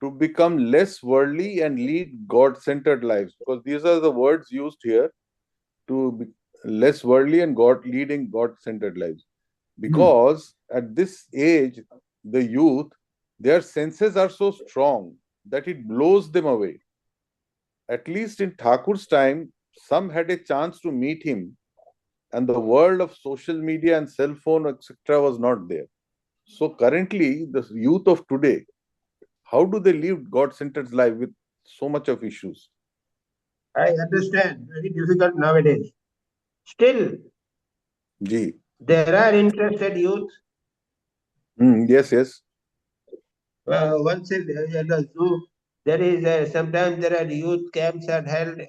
to become less worldly and lead God-centered lives? Because these are the words used here, to be less worldly and leading God-centered lives. Because at this age, the youth, their senses are so strong that it blows them away. At least in Thakur's time, some had a chance to meet him, and the world of social media and cell phone, etc., was not there. So currently, the youth of today, how do they live God-centered life with so much of issues? I understand. Very difficult nowadays. Still, Ji. there are interested youth. Yes, yes. Once there is sometimes there are youth camps are held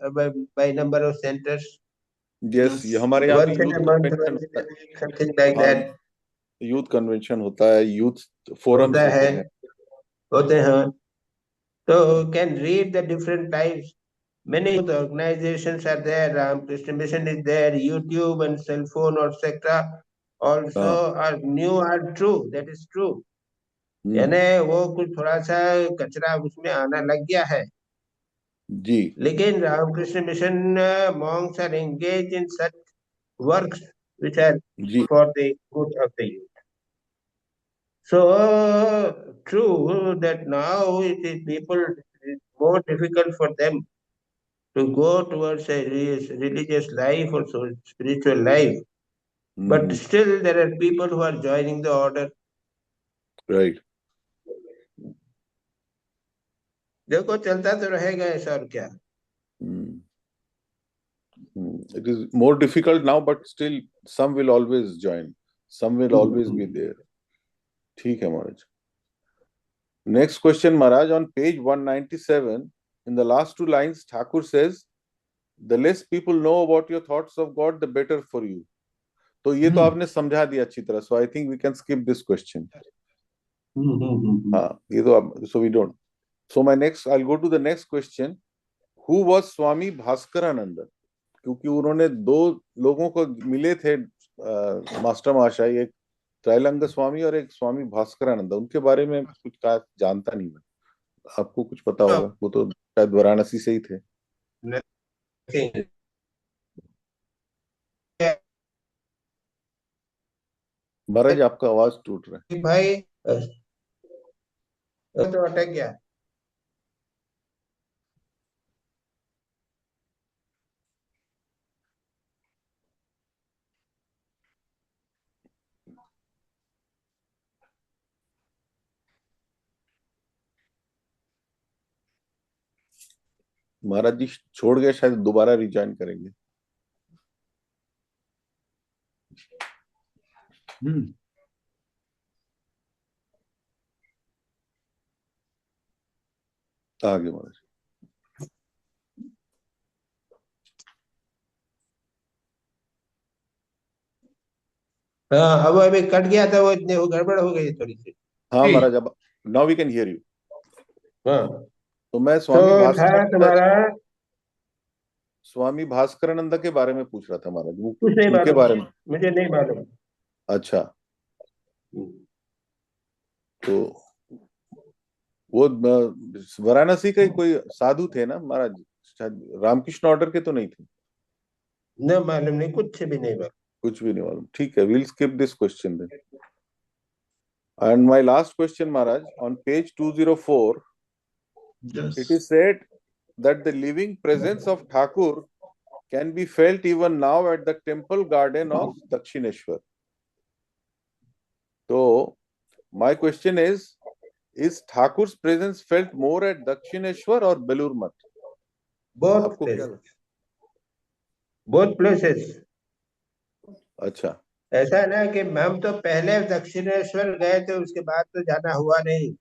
by number of centers. Yes, हमारे यहाँ भी Once in youth a month, convention once in होता a है। week, something like that. Youth convention होता है, youth forums होता होते है, हैं। होते हैं। So can read the different types. Many youth organizations are there. Ramakrishna Mission is there. YouTube and cell phone or etc. also are new, are true. That is true. यानी वो कुछ थोड़ा सा कचरा उसमें आना लग गया है जी। लेकिन Ramakrishna mission monks are engaged in such works which are जी for the good of the youth. So true that now it is people, it's more difficult for them to go towards a religious life or so spiritual life, but still there are people who are joining the order. Right. देखो चलता तो रहेगा ऐसा और क्या। It is more difficult now, but still some will always join, some will always be there. ठीक है महाराज। Next question, Maharaj, on page 197, in the last two lines, Thakur says, the less people know about your thoughts of God, the better for you. तो ये तो आपने समझा दिया अच्छी तरह. So I think we can skip this question. हाँ, ये तो आप, so we don't. So I'll go to the next question. Who was Swami Bhaskarananda? क्योंकि उन्होंने दो लोगों को मिले थे मास्टर महाशय, एक त्रैलंग स्वामी और एक स्वामी भास्करानंद. उनके बारे में कुछ जानता नहीं मैं. आपको कुछ पता होगा, वो तो शायद वाराणसी से ही थे. महाराज आपका आवाज टूट रहा है. भाई तो अटक गया. महाराज जी छोड़ गए, शायद दोबारा रिज्वाइन करेंगे. आगे महाराज. हाँ, अब अभी कट गया था, वो इतने वो गड़बड़ हो गई थोड़ी सी. हाँ महाराज, अब now we can hear you. हाँ, तो मैं स्वामी था तुम्हारा स्वामी भास्करानंद के बारे में पूछ रहा था महाराज. वो कुछ नहीं उनके मालूम, बारे में मुझे नहीं मालूम. अच्छा, तो वो वाराणसी के कोई साधु थे ना महाराज, शायद रामकृष्ण ऑर्डर के तो नहीं थे. न मालूम, नहीं, कुछ भी नहीं मालूम. कुछ भी नहीं मालूम. ठीक है, we'll skip this question then. And my last question, Maharaj, on page 204, Yes. it is said that the living presence of Thakur can be felt even now at the temple garden of Dakshineshwar. So, my question is Thakur's presence felt more at Dakshineshwar or Belur Math? Both places. Both places. अच्छा, ऐसा है ना कि हम तो पहले दक्षिणेश्वर गए थे, उसके बाद तो जाना हुआ नहीं.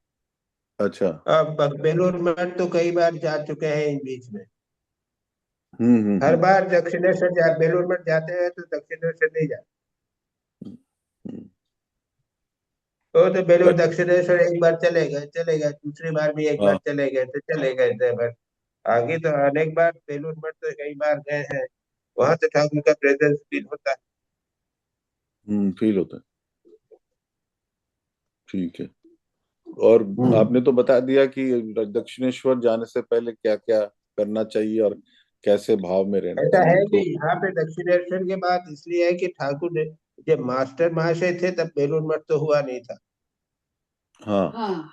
अच्छा. अब बेलूर मठ तो कई बार जा चुके हैं इन बीच में. हम्म. हर बार दक्षिणेश्वर बेलूर मठ जाते हैं तो दक्षिणेश्वर नहीं जाते. वो तो बेलूर दक्षिणेश्वर एक बार चले गए, दूसरी बार भी एक बार चले गए तो चले गए थे. बस आगे तो अनेक बार बेलूर मठ तो कई बार गए हैं. वहां तो ठाकुर का प्रेजेंस फील होता है. फील होता है. ठीक है. और आपने तो बता दिया कि दक्षिणेश्वर जाने से पहले क्या क्या करना चाहिए और कैसे भाव में रहना ऐसा है चाहिए. कि यहाँ पे दक्षिणेश्वर के बाद इसलिए है कि ठाकुर जब मास्टर महाशय थे तब बेलूर मठ तो हुआ नहीं था. हाँ,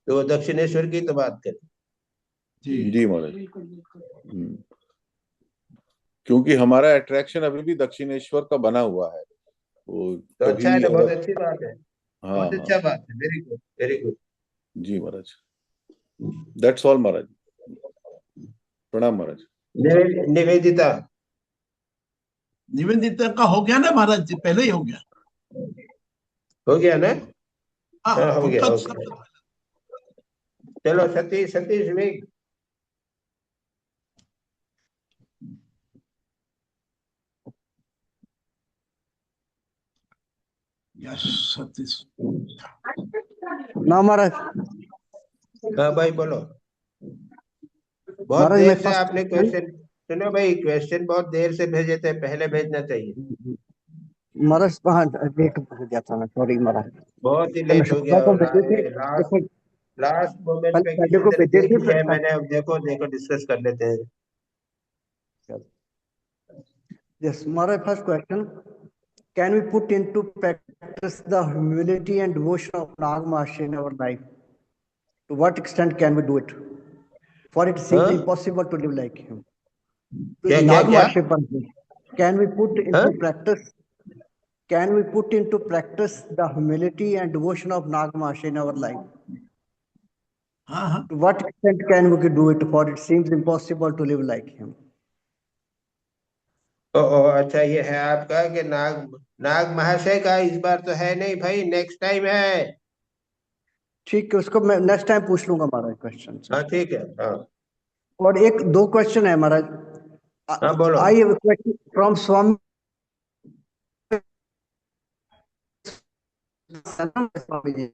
तो वो दक्षिणेश्वर की तो बात करें. जी महाराज. क्योंकि हमारा अट्रैक्शन अभी भी दक्षिणेश्वर का बना हुआ है. वो तो अच्छा है ना, बहुत अच्छी बात है. हाँ, बहुत अच्छा बात है. Very good, very good. जी महाराज. That's all Maharaj. प्रणाम महाराज. निवेदिता निवेदिता का हो गया ना महाराज जी, पहले ही हो गया. हो गया ना? हाँ, हो गया. उनका चलो सतीश वेग. यस सतीश. ना महाराज. हाँ भाई बोलो. बहुत महाराज, देर मैं से फर्स्ट आपने क्वेश्चन, सुनो भाई, क्वेश्चन बहुत देर से भेजे थे, पहले भेजना चाहिए. महाराज हाँ लेट हो गया था ना, सॉरी महाराज. बहुत ही तो मैं लेट हो गया. शुक्ला को और भेजे थे, देखो लास्ट मोमेंट पे पहले किसी को ने भेजे दे थे, दी है. फिर मैंने अब देखो डिस्कस कर लेते हैं. yes Maharaj. First question, can we put into practice the humility and devotion of Nag Mahasaya in our life? To what extent can we do it? For it seems Huh? impossible to live like him. क्या Nag क्या? Mahasaya पर can we put into practice? Can we put into practice the humility and devotion of Nag Mahasaya in our life? हाँ. To what extent can we do it? For it seems impossible to live like him. अच्छा, ये है आपका कि नाग महाशय का इस बार तो है नहीं भाई, नेक्स्ट टाइम है. ठीक है, उसको मैं नेक्स्ट टाइम पूछ लूंगा महाराज क्वेश्चन। हाँ ठीक है। हाँ और एक दो क्वेश्चन है महाराज। हाँ बोलो। I have question from Swami Swami ji.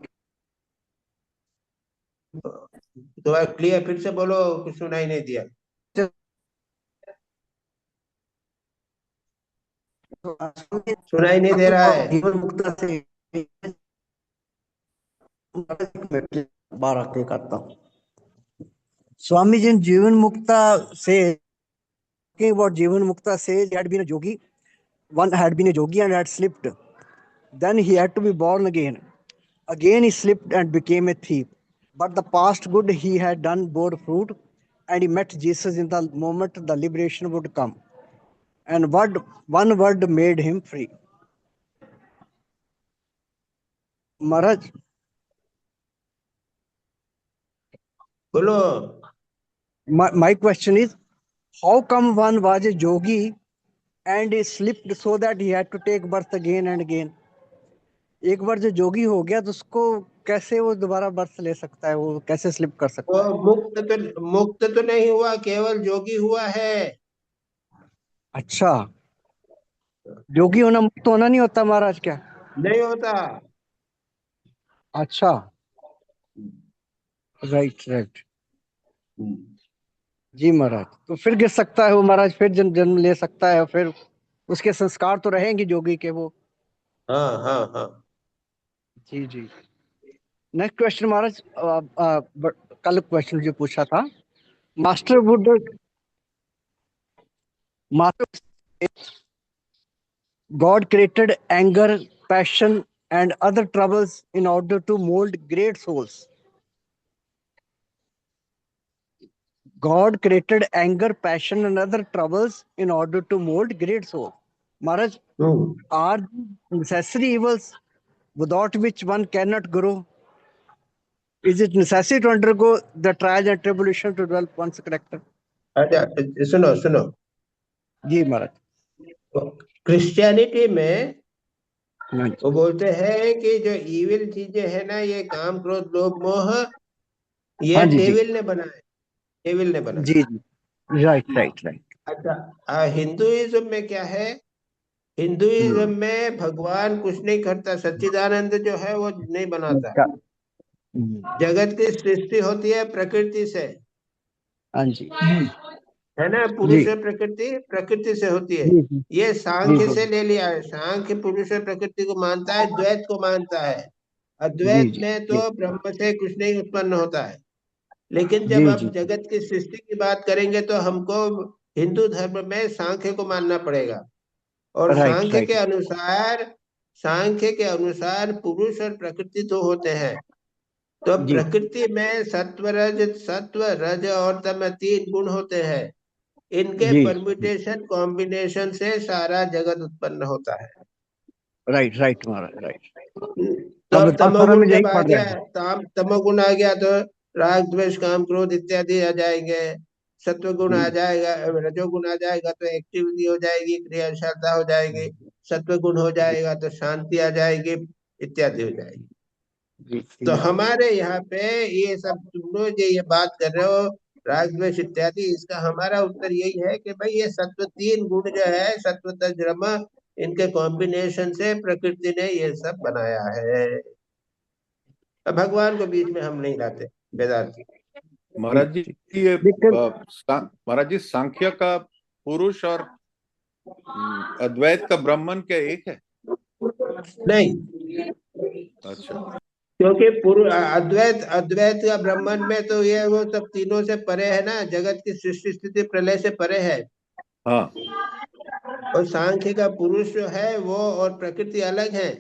तो क्लियर फिर से बोलो, कुछ सुनाई नहीं दिया। सुनाई नहीं दे रहा है। जीवन मुक्ता से बारह के करता हूँ। स्वामी जी जीवन मुक्ता से about जीवन मुक्ता says he had been a yogi. One had been a yogi and had slipped. Then he had to be born again. Again he slipped and became a thief. But the past good he had done bore fruit, and he met Jesus in the moment the liberation would come. And one word made him free. Maharaj, बोलो। my question is, how come one was a yogi and he slipped so that he had to take birth again and again? एक बार जो जोगी हो गया तो उसको कैसे वो दोबारा बर्थ ले सकता है, वो कैसे स्लिप कर सकता है? वो मुक्त तो नहीं हुआ, केवल जोगी हुआ है। अच्छा, जोगी होना मुक्त होना नहीं होता महाराज क्या? नहीं होता। अच्छा, राइट राइट। जी महाराज, तो फिर गिर सकता है वो महाराज, फिर जन्म ले सकता है, फिर उसके संस्कार तो रहेंगे जोगी के वो। हाँ हाँ हाँ। जी जी। नेक्स्ट क्वेश्चन महाराज, कल क्वेश्चन जो पूछा था, master would master God created anger, passion, and other troubles in order to mold great souls. God created anger, passion, and other troubles in order to mold great souls. Maharaj, are these necessary evils without which one cannot grow? Is it necessary to undergo the trials and tribulation to develop one's character? अच्छा सुनो सुनो। जी महाराज। Christianity में हाँ वो बोलते हैं कि जो इविल चीजें है ना, ये काम क्रोध लोभ मोह, ये जी जी डेविल ने बनाए, डेविल ने बनाए। जी जी, राइट राइट राइट। अच्छा, हिंदुइज्म में क्या है? हिंदुइज्म में भगवान कुछ नहीं करता, सच्चिदानंद जो है वो नहीं बनाता। जगत की सृष्टि होती है प्रकृति से, हाँ जी है ना। पुरुष और प्रकृति प्रकृति से होती है। जी जी ये जी सांख्य जी से ले लिया है। सांख्य पुरुष और प्रकृति को मानता है, द्वैत को मानता है। जी अद्वैत जी में तो ब्रह्म से कुछ नहीं उत्पन्न होता है। लेकिन जी जब जी आप जगत की सृष्टि की बात करेंगे तो हमको हिंदू धर्म में सांख्य को मानना पड़ेगा। और राइट राइट सांख्य के अनुसार पुरुष और प्रकृति दो होते हैं। तो जी प्रकृति में सत्व रज और तम तीन गुण होते हैं। इनके जी परम्यूटेशन कॉम्बिनेशन से सारा जगत उत्पन्न होता है। राइट राइट महाराज राइट। तो अब तब परंपरा में तमोगुण यही जब आ पढ़ रहे गया, हैं। तमोगुण आ गया तो राग द्वेष काम क्रोध इत्यादि आ जाएंगे। सत्व गुण आ जाएगा, रजोगुण आ जाएगा तो एक्टिविटी हो जाएगी, क्रियाशीलता हो जाएगी। सत्व गुण हो जाएगा तो शांति आ जाएगी, इत्यादि हो जाएगी। जी तो जी हमारे यहाँ पे ये सब तुम लोग जो ये बात कर रहे हो राग द्वेष इत्यादि, इसका हमारा उत्तर यही है कि भाई ये सत्व तीन गुण जो है, सत्व तज रम, इनके कॉम्बिनेशन से प्रकृति ने ये सब बनाया है। अब भगवान को बीच में हम नहीं लाते वेदांत। महाराज जी, ये लेकिन महाराज जी, सांख्य का पुरुष और अद्वैत का ब्राह्मण क्या एक है? नहीं, अच्छा, क्योंकि अद्वैत का ब्रह्मन में तो ये वो सब तीनों से परे है ना, जगत की सृष्टि स्थिति प्रलय से परे है। हाँ और सांख्य का पुरुष जो है वो और प्रकृति अलग है।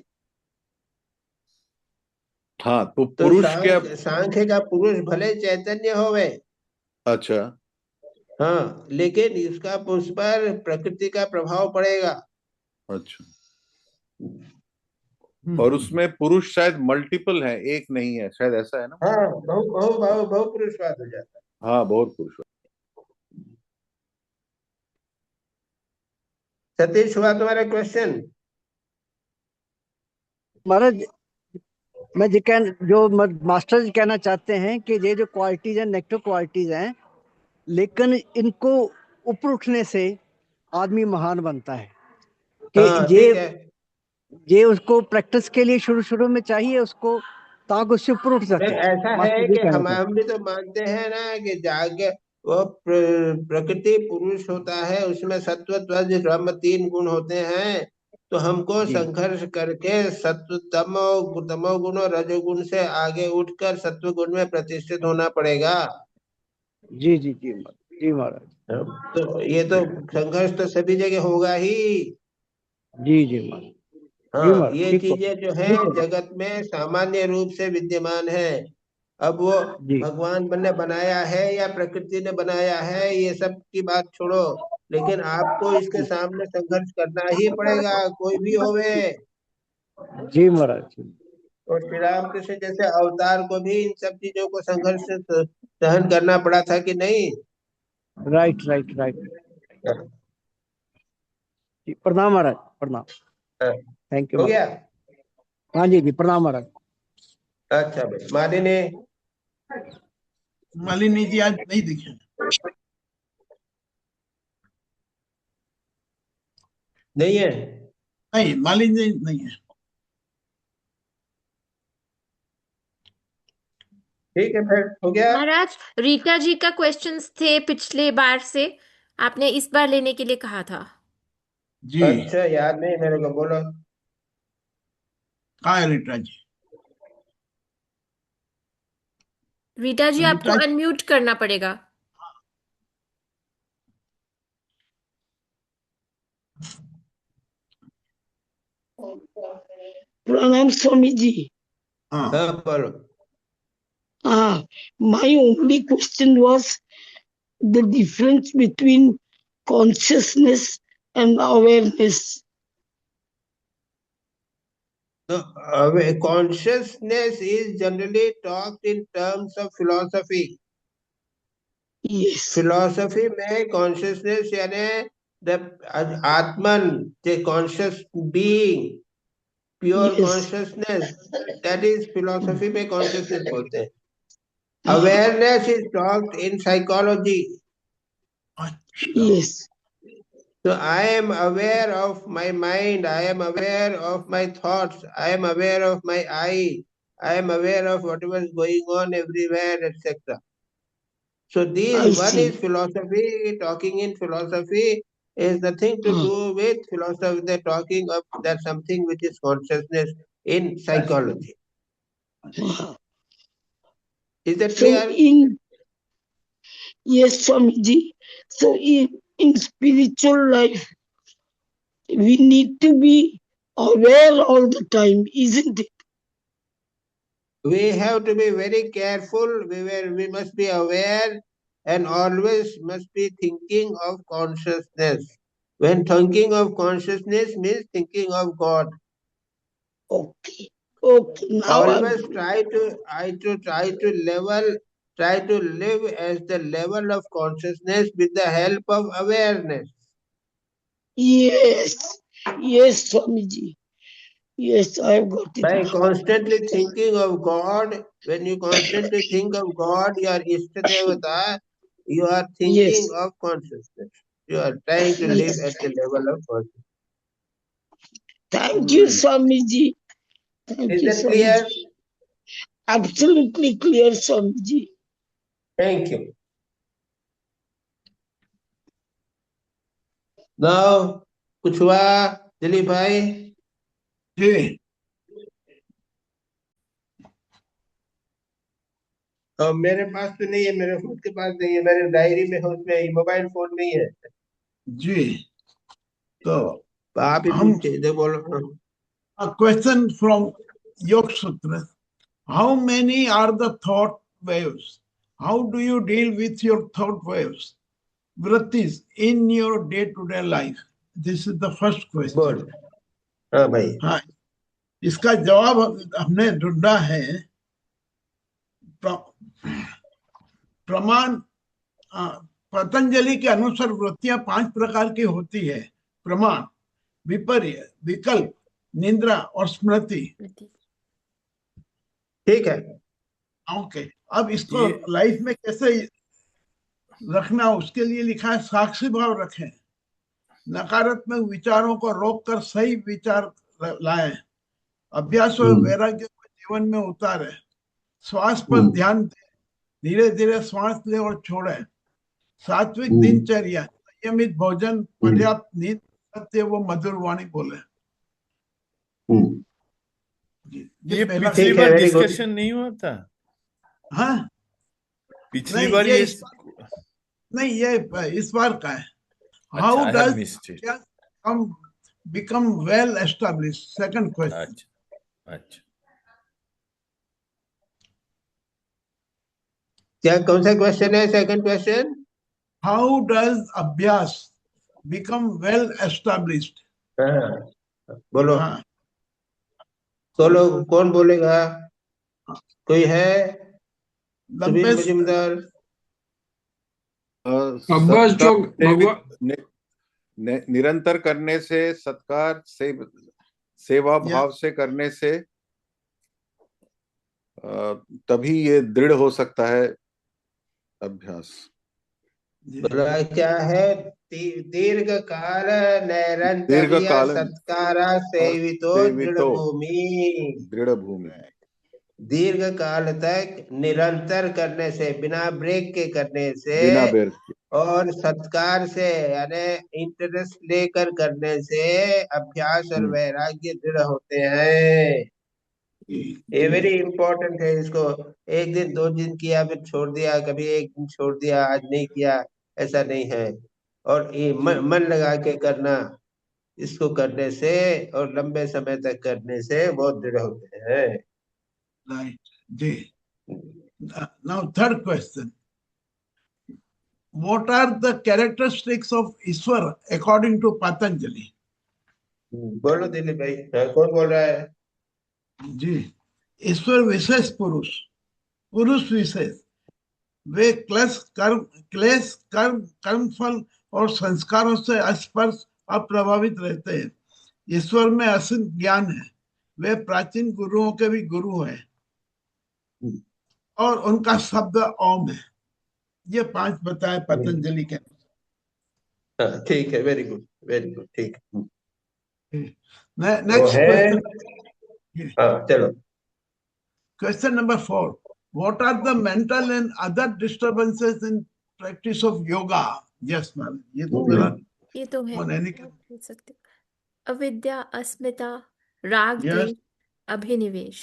हाँ, तो तो पुरुष क्या? सांख्य का पुरुष भले चैतन्य होवे, अच्छा, हाँ, लेकिन इसका उस पर प्रकृति का प्रभाव पड़ेगा। अच्छा। और उसमें पुरुष शायद मल्टीपल है, एक नहीं है शायद, ऐसा है ना? हाँ, बहु पुरुषवाद हो जाता है। हाँ, बहुत पुरुष। सतीश, हुआ तुम्हारा क्वेश्चन? महाराज मैं जो मास्टर जी कहना चाहते हैं कि ये जो क्वालिटीज हैं नेगेटिव क्वालिटीज हैं, लेकिन इनको ऊपर उठने से आदमी महान बनता है कि हाँ ठीक है। ये उसको प्रैक्टिस के लिए शुरू शुरू में चाहिए उसको, ताकि उससे ऊपर उठ नहीं, सके। ऐसा मास्टर है जी कि कहना हम चाहते भी तो मानते हैं ना कि जागे वो प्रकृति पुरुष होता है, उसमें सत्व रज ब्रह्म 3 गुण होते हैं। तो हमको जी संघर्ष करके सत्व तमोगुण और रजोगुण से आगे उठकर सत्व गुण में प्रतिष्ठित होना पड़ेगा। जी जी जी जी महाराज। तो ये तो संघर्ष तो सभी जगह होगा ही। जी जी महाराज। जी हाँ, महाराज, ये ठीक हो। चीजें जो है जगत में सामान्य रूप से विद्यमान है। अब वो जी भगवान ने बनाया है या प्रकृति ने बनाया है, ये सब की बात छोड़ो, लेकिन आपको इसके सामने संघर्ष करना ही पड़ेगा, कोई भी होवे। जी महाराज। और श्री रामकृष्ण जैसे अवतार को भी इन सब चीजों को संघर्ष से सहन करना पड़ा था कि नहीं? Right right right. जी प्रणाम महाराज, प्रणाम। थैंक यू हो महाराज। गया। हाँ जी जी प्रणाम महाराज। अच्छा भाई, मालिनी मालिनी जी आज नहीं दिखे। नहीं है? नहीं, मालिनी नहीं है। ठीक है, फिर हो गया। महाराज, रीटा जी का क्वेश्चंस थे पिछले बार से, आपने इस बार लेने के लिए कहा था। जी अच्छा, याद नहीं मेरे को, बोलो। कहाँ है रीटा जी? रीटा जी, आपको रीटा अनम्यूट करना पड़ेगा। प्रणाम स्वामी जी। हाँ हाँ बोलो। My only question was the difference between consciousness and awareness. So, consciousness is generally talked in terms of philosophy. Yes. Philosophy में consciousness यानी the Atman, the conscious being, pure Yes. consciousness, that is philosophy में consciousness बोलते हैं. Awareness is talked in psychology. Yes. So I am aware of my mind, I am aware of my thoughts, I am aware of my eye, I am aware of whatever is going on everywhere, etc. So these, one is philosophy, talking in philosophy is nothing to do with philosophy. They're talking of that something which is consciousness in psychology. Is that clear? Yes, Swamiji. So in spiritual life, we need to be aware all the time, isn't it? We have to be very careful. We must be aware and always must be thinking of consciousness. When thinking of consciousness means thinking of God. Okay. Okay. Now Always try to live as the level of consciousness with the help of awareness. Yes. Yes, Swamiji. Yes, I've got it. By constantly thinking of God, when you constantly think of God, your Ishtadevata, you are thinking of consciousness. You are trying to live at the level of consciousness. Thank you, Swamiji. Thank Is you, that clear? Swamiji. Absolutely clear, Swamiji. Thank you. Now, कुछ हुआ दिलीप भाई? जी मेरे पास तो नहीं है, मेरे खुद के पास नहीं है, मेरे डायरी में है, उसमें मोबाइल फोन नहीं है जी। तो आप ही पूछिए, दे बोलो। A question from Yoga Sutra. How many are the thought waves? How do you deal with your thought waves, vrittis, in your day-to-day life? This is the first question. बोल। हाँ भाई। हाँ, इसका जवाब हमने ढूंढा है। प्रमाण पतंजलि के अनुसार वृत्तियां 5 प्रकार की होती है: प्रमाण, विपर्य, विकल्प, निद्रा और स्मृति। ठीक है। ओके, अब इसको लाइफ में कैसे रखना, उसके लिए लिखा है साक्षी भाव रखें, नकारात्मक विचारों को रोककर सही विचार लाएं, अभ्यास और वैराग्य को जीवन में उतारे, श्वास पर ध्यान दें, धीरे धीरे श्वास ले और छोड़े, सात्विक दिनचर्या, नियमित भोजन, पर्याप्त नींद, सत्य वो मधुर वाणी बोले। ये पहला पिछली ठीक है, बार very good. डिस्कशन नहीं हुआ था? हाँ, पिछली नहीं, बार ये ये नहीं, ये इस बार का है। अच्छा, how I have does missed it. become well established? Second question. अच्छा अच्छा, क्या कौन सा क्वेश्चन है? Second question. How does अभ्यास become well established? बोलो, हाँ, बोलो, कौन बोलेगा? कोई है? सुबीर लंबे मजुमदार। अब्बास जो भगवान निरंतर करने से, सत्कार से, सेवा भाव से करने से तभी ये दृढ़ हो सकता है अभ्यास। बोला क्या है? दीर्घ काल दीर्घ काल सत्कारा सेवितो दृढ़ भूमि। दृढ़ भूमि। दीर्घ काल तक निरंतर करने से, बिना ब्रेक के करने से, बिना ब्रेक के, और सत्कार से यानी इंटरेस्ट लेकर करने से अभ्यास और वैराग्य दृढ़ होते हैं। ये वेरी इंपॉर्टेंट है। इसको एक दिन 2 दिन किया फिर छोड़ दिया, कभी एक दिन छोड़ दिया, आज नहीं किया, ऐसा नहीं है। और ये मन लगा के करना, इसको करने से और लंबे समय तक करने से बहुत दृढ़ होते हैं। Right. Ji. Now third question. What are the characteristics of Ishwar according to Patanjali? बोलो दिलीप भाई, कौन बोल रहा है? जी, ईश्वर विशेष पुरुष, पुरुष विशेष, वे क्लेश कर्म फल और संस्कारों से स्पर्श अप्रभावित रहते हैं। ईश्वर में असीम ज्ञान है, वे प्राचीन गुरुओं के भी गुरु हैं और उनका शब्द ओम है। ये 5 बताए पतंजलि के। ठीक है, वेरी गुड, वेरी गुड, ठीक है। Next question. चलो, question number 4. What are the mental and other disturbances in practice of yoga? Yes, ma'am. ये तो है सकते। अविद्या, अस्मिता, राग, द्वेष, अभिनिवेश।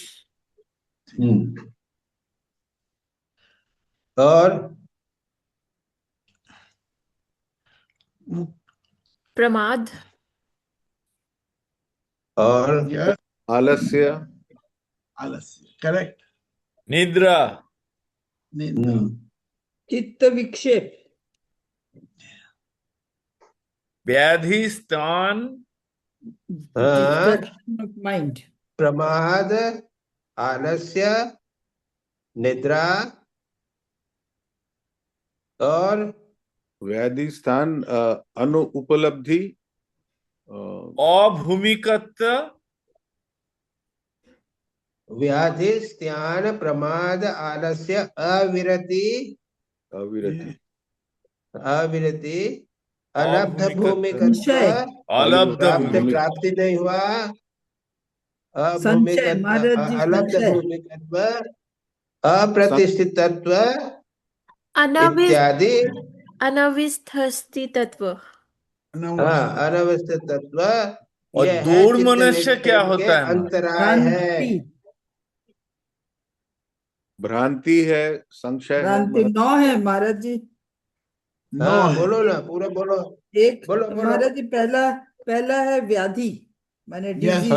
और प्रमाद और आलस्य, करेक्ट। निद्रा, चित्त विक्षेप, व्याधि, स्थान, माइंड, प्रमाद, आलस्य, निद्रा और व्याधि, स्थान, अनुपलब्धि, अभूमिकत्व, व्याधि, स्थान, प्रमाद, आलस्य, अविरति, अलब्ध भूमिकत्व, प्राप्ति नहीं हुआ, अलब्ध भूमिकत्व, अप्रतिष्ठितत्व इत्यादि, अनवस्थित तत्व। अनवस्थित तत्व। और दूर मनुष्य क्या होता है? अंतराय है, भ्रांति है, संशय है। 9 है महाराज जी। बोलो ना, पूरा बोलो। एक बोलो। महाराज जी, पहला है व्याधि, माने डिजीज।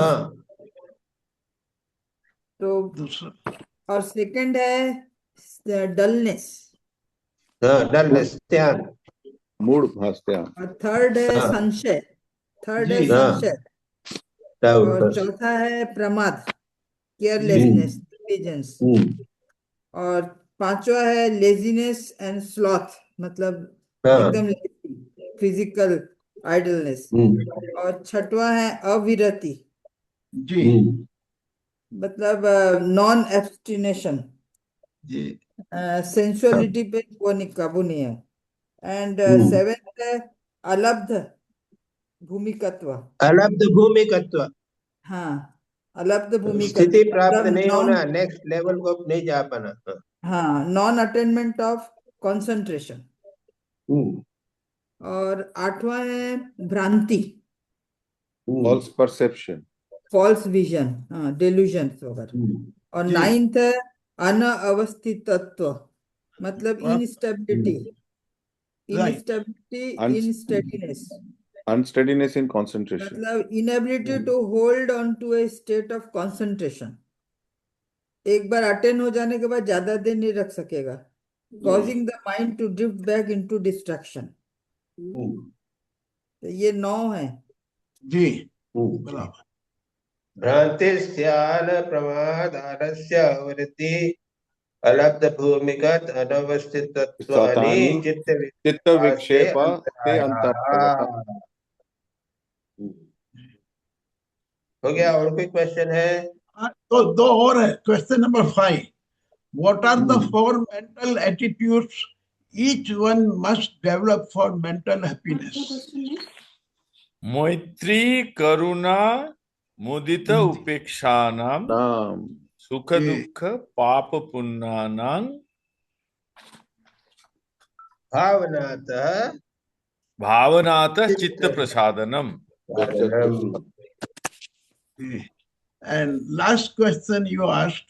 तो और सेकंड है डलनेस। डलनेस, ध्यान, मूड भास्त्यान। और थर्ड है संशय। और चौथा है प्रमाद, केयरलेसनेस, नेग्लिजेंस। और 5वां है लेजीनेस एंड स्लॉथ, मतलब एकदम फिजिकल आइडलनेस। और 6वां है अविरति। जी। मतलब नॉन एब्स्टिनेशन, जी सेंसुअलिटी पे वो नहीं, काबू नहीं है। एंड सेवेंथ है अलब्ध भूमिकत्व। अलब्ध भूमिकत्व, हाँ, अलब्ध भूमिकत्व स्थिति प्राप्त मतलब नहीं नॉन, होना, नेक्स्ट लेवल को नहीं जा पाना। हाँ, नॉन अटेनमेंट ऑफ कंसंट्रेशन। हम्म, और आठवां है भ्रांति, फॉल्स परसेप्शन, फॉल्स विजन, हाँ, डेल्यूजन वगैरह। और जी नाइन्थ है अनअवस्थितत्व, मतलब आप- instability, right instability in steadiness, unsteadiness in concentration. मतलब inability to hold on to a state of concentration. एक बार अटेन हो जाने के बाद ज्यादा देर नहीं रख सकेगा, causing the mind to drift back into distraction. तो ये 9 है। जी बराबर। भ्रांतिस्यान प्रमादालस्य वृत्ति अलब्ध भूमिगत अनवस्थितत्वानि चित्त चित्त विक्षेप ते अंतरायाः। अंतरायः। हो गया? और कोई क्वेश्चन है? तो दो और है। Question number 5, what are the 4 mental attitudes each one must develop for mental happiness? मैत्री करुणा मुदित उपेक्षानां नाम सुख दुख पाप पुण्यानां भावनातः भावनातः चित्त प्रसादनम। And last question you asked,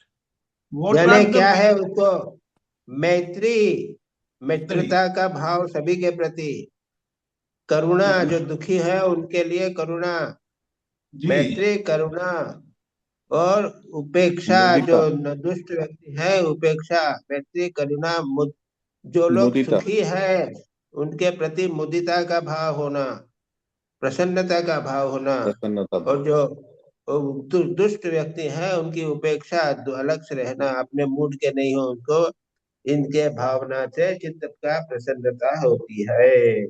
what यानी are क्या the है उसको? मैत्री, मित्रता का भाव सभी के प्रति, करुणा जो दुखी है उनके लिए करुणा, मैत्री करुणा, और उपेक्षा जो दुष्ट व्यक्ति है उपेक्षा, मैत्री करुणा, जो लोग मुदिता, सुखी है उनके प्रति मुदिता का भाव होना, प्रसन्नता का भाव होना, प्रसन्नता, और जो दुष्ट व्यक्ति है उनकी उपेक्षा, अलग से रहना, अपने मूड के नहीं हो उनको, इनके भावना से चित्त का प्रसन्नता होती है।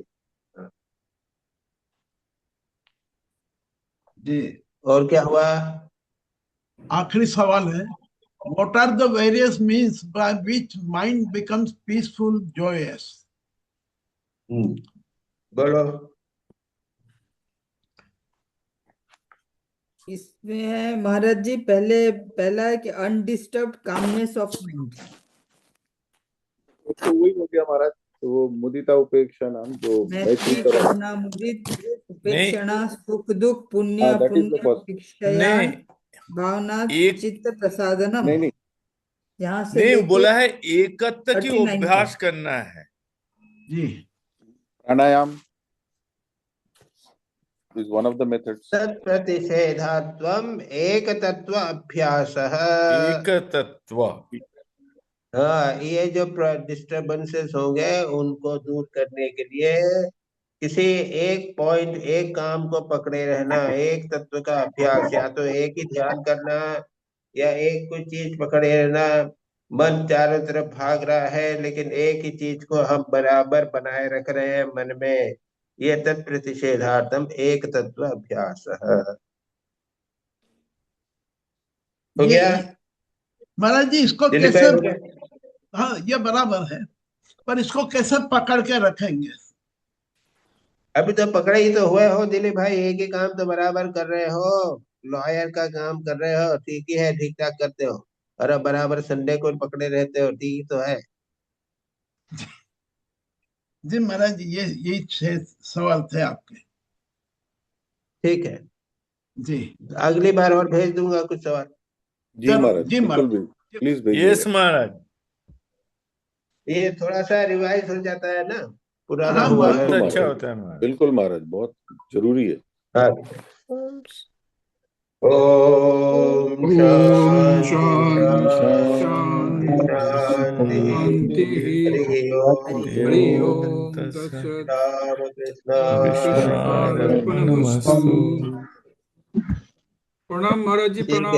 जी और क्या हुआ? आखिरी सवाल है, what are the various means by which mind becomes peaceful, joyous? बोलो। इसमें है महाराज जी, पहला है कि अनडिस्टर्ब्ड कामनेस ऑफ माइंड। तो वही हो गया महाराज, तो वो मुदिता उपेक्षा नाम जो मैत्री करुणा मुदित उपेक्षणा सुख दुख पुण्य अपुण्य नहीं, भावना एक चित्त प्रसादनम। नहीं यहाँ से नहीं लेके बोला है एकत्व की 39 अभ्यास करना है। जी प्राणायाम is one of the methods. तत्प्रतिषेधात्वम एक तत्व अभ्यासः। एक तत्व, हाँ, ये जो डिस्टर्बेंसेस होंगे उनको दूर करने के लिए किसी एक पॉइंट, एक काम को पकड़े रहना, एक तत्व का अभ्यास, या तो एक ही ध्यान करना या एक कोई चीज पकड़े रहना। मन चारों तरफ भाग रहा है लेकिन एक ही चीज को हम बराबर बनाए रख रहे हैं मन में, ये तत्प्रतिषेधार्थम एक तत्व अभ्यास है। हो गया महाराज जी? इसको दिलीप कैसे, भाई? हो गया? हाँ ये बराबर है, पर इसको कैसे पकड़ के रखेंगे? अभी तो पकड़े ही तो हुए हो दिलीप भाई, एक ही काम तो बराबर कर रहे हो, लॉयर का काम कर रहे हो, ठीक ही है, ठीक ठाक करते हो, और अब बराबर संडे को पकड़े रहते हो, ठीक ही तो है। जी महाराज जी, यही 6 सवाल थे आपके। ठीक है जी, अगली बार और भेज दूंगा कुछ सवाल। जी महाराज, जी बिल्कुल महाराज, प्लीज भेजिए। यस महाराज। ये थोड़ा सा रिवाइज हो जाता है ना, पुराना हाँ, हुआ बहुत है। अच्छा होता है महाराज। बिल्कुल महाराज, बहुत जरूरी है। हाँ। ओम शांति शांति शांति। हरि ओम तत्सत्। राम कृष्ण कृष्णार्पणमस्तु। प्रणाम महाराज जी, प्रणाम।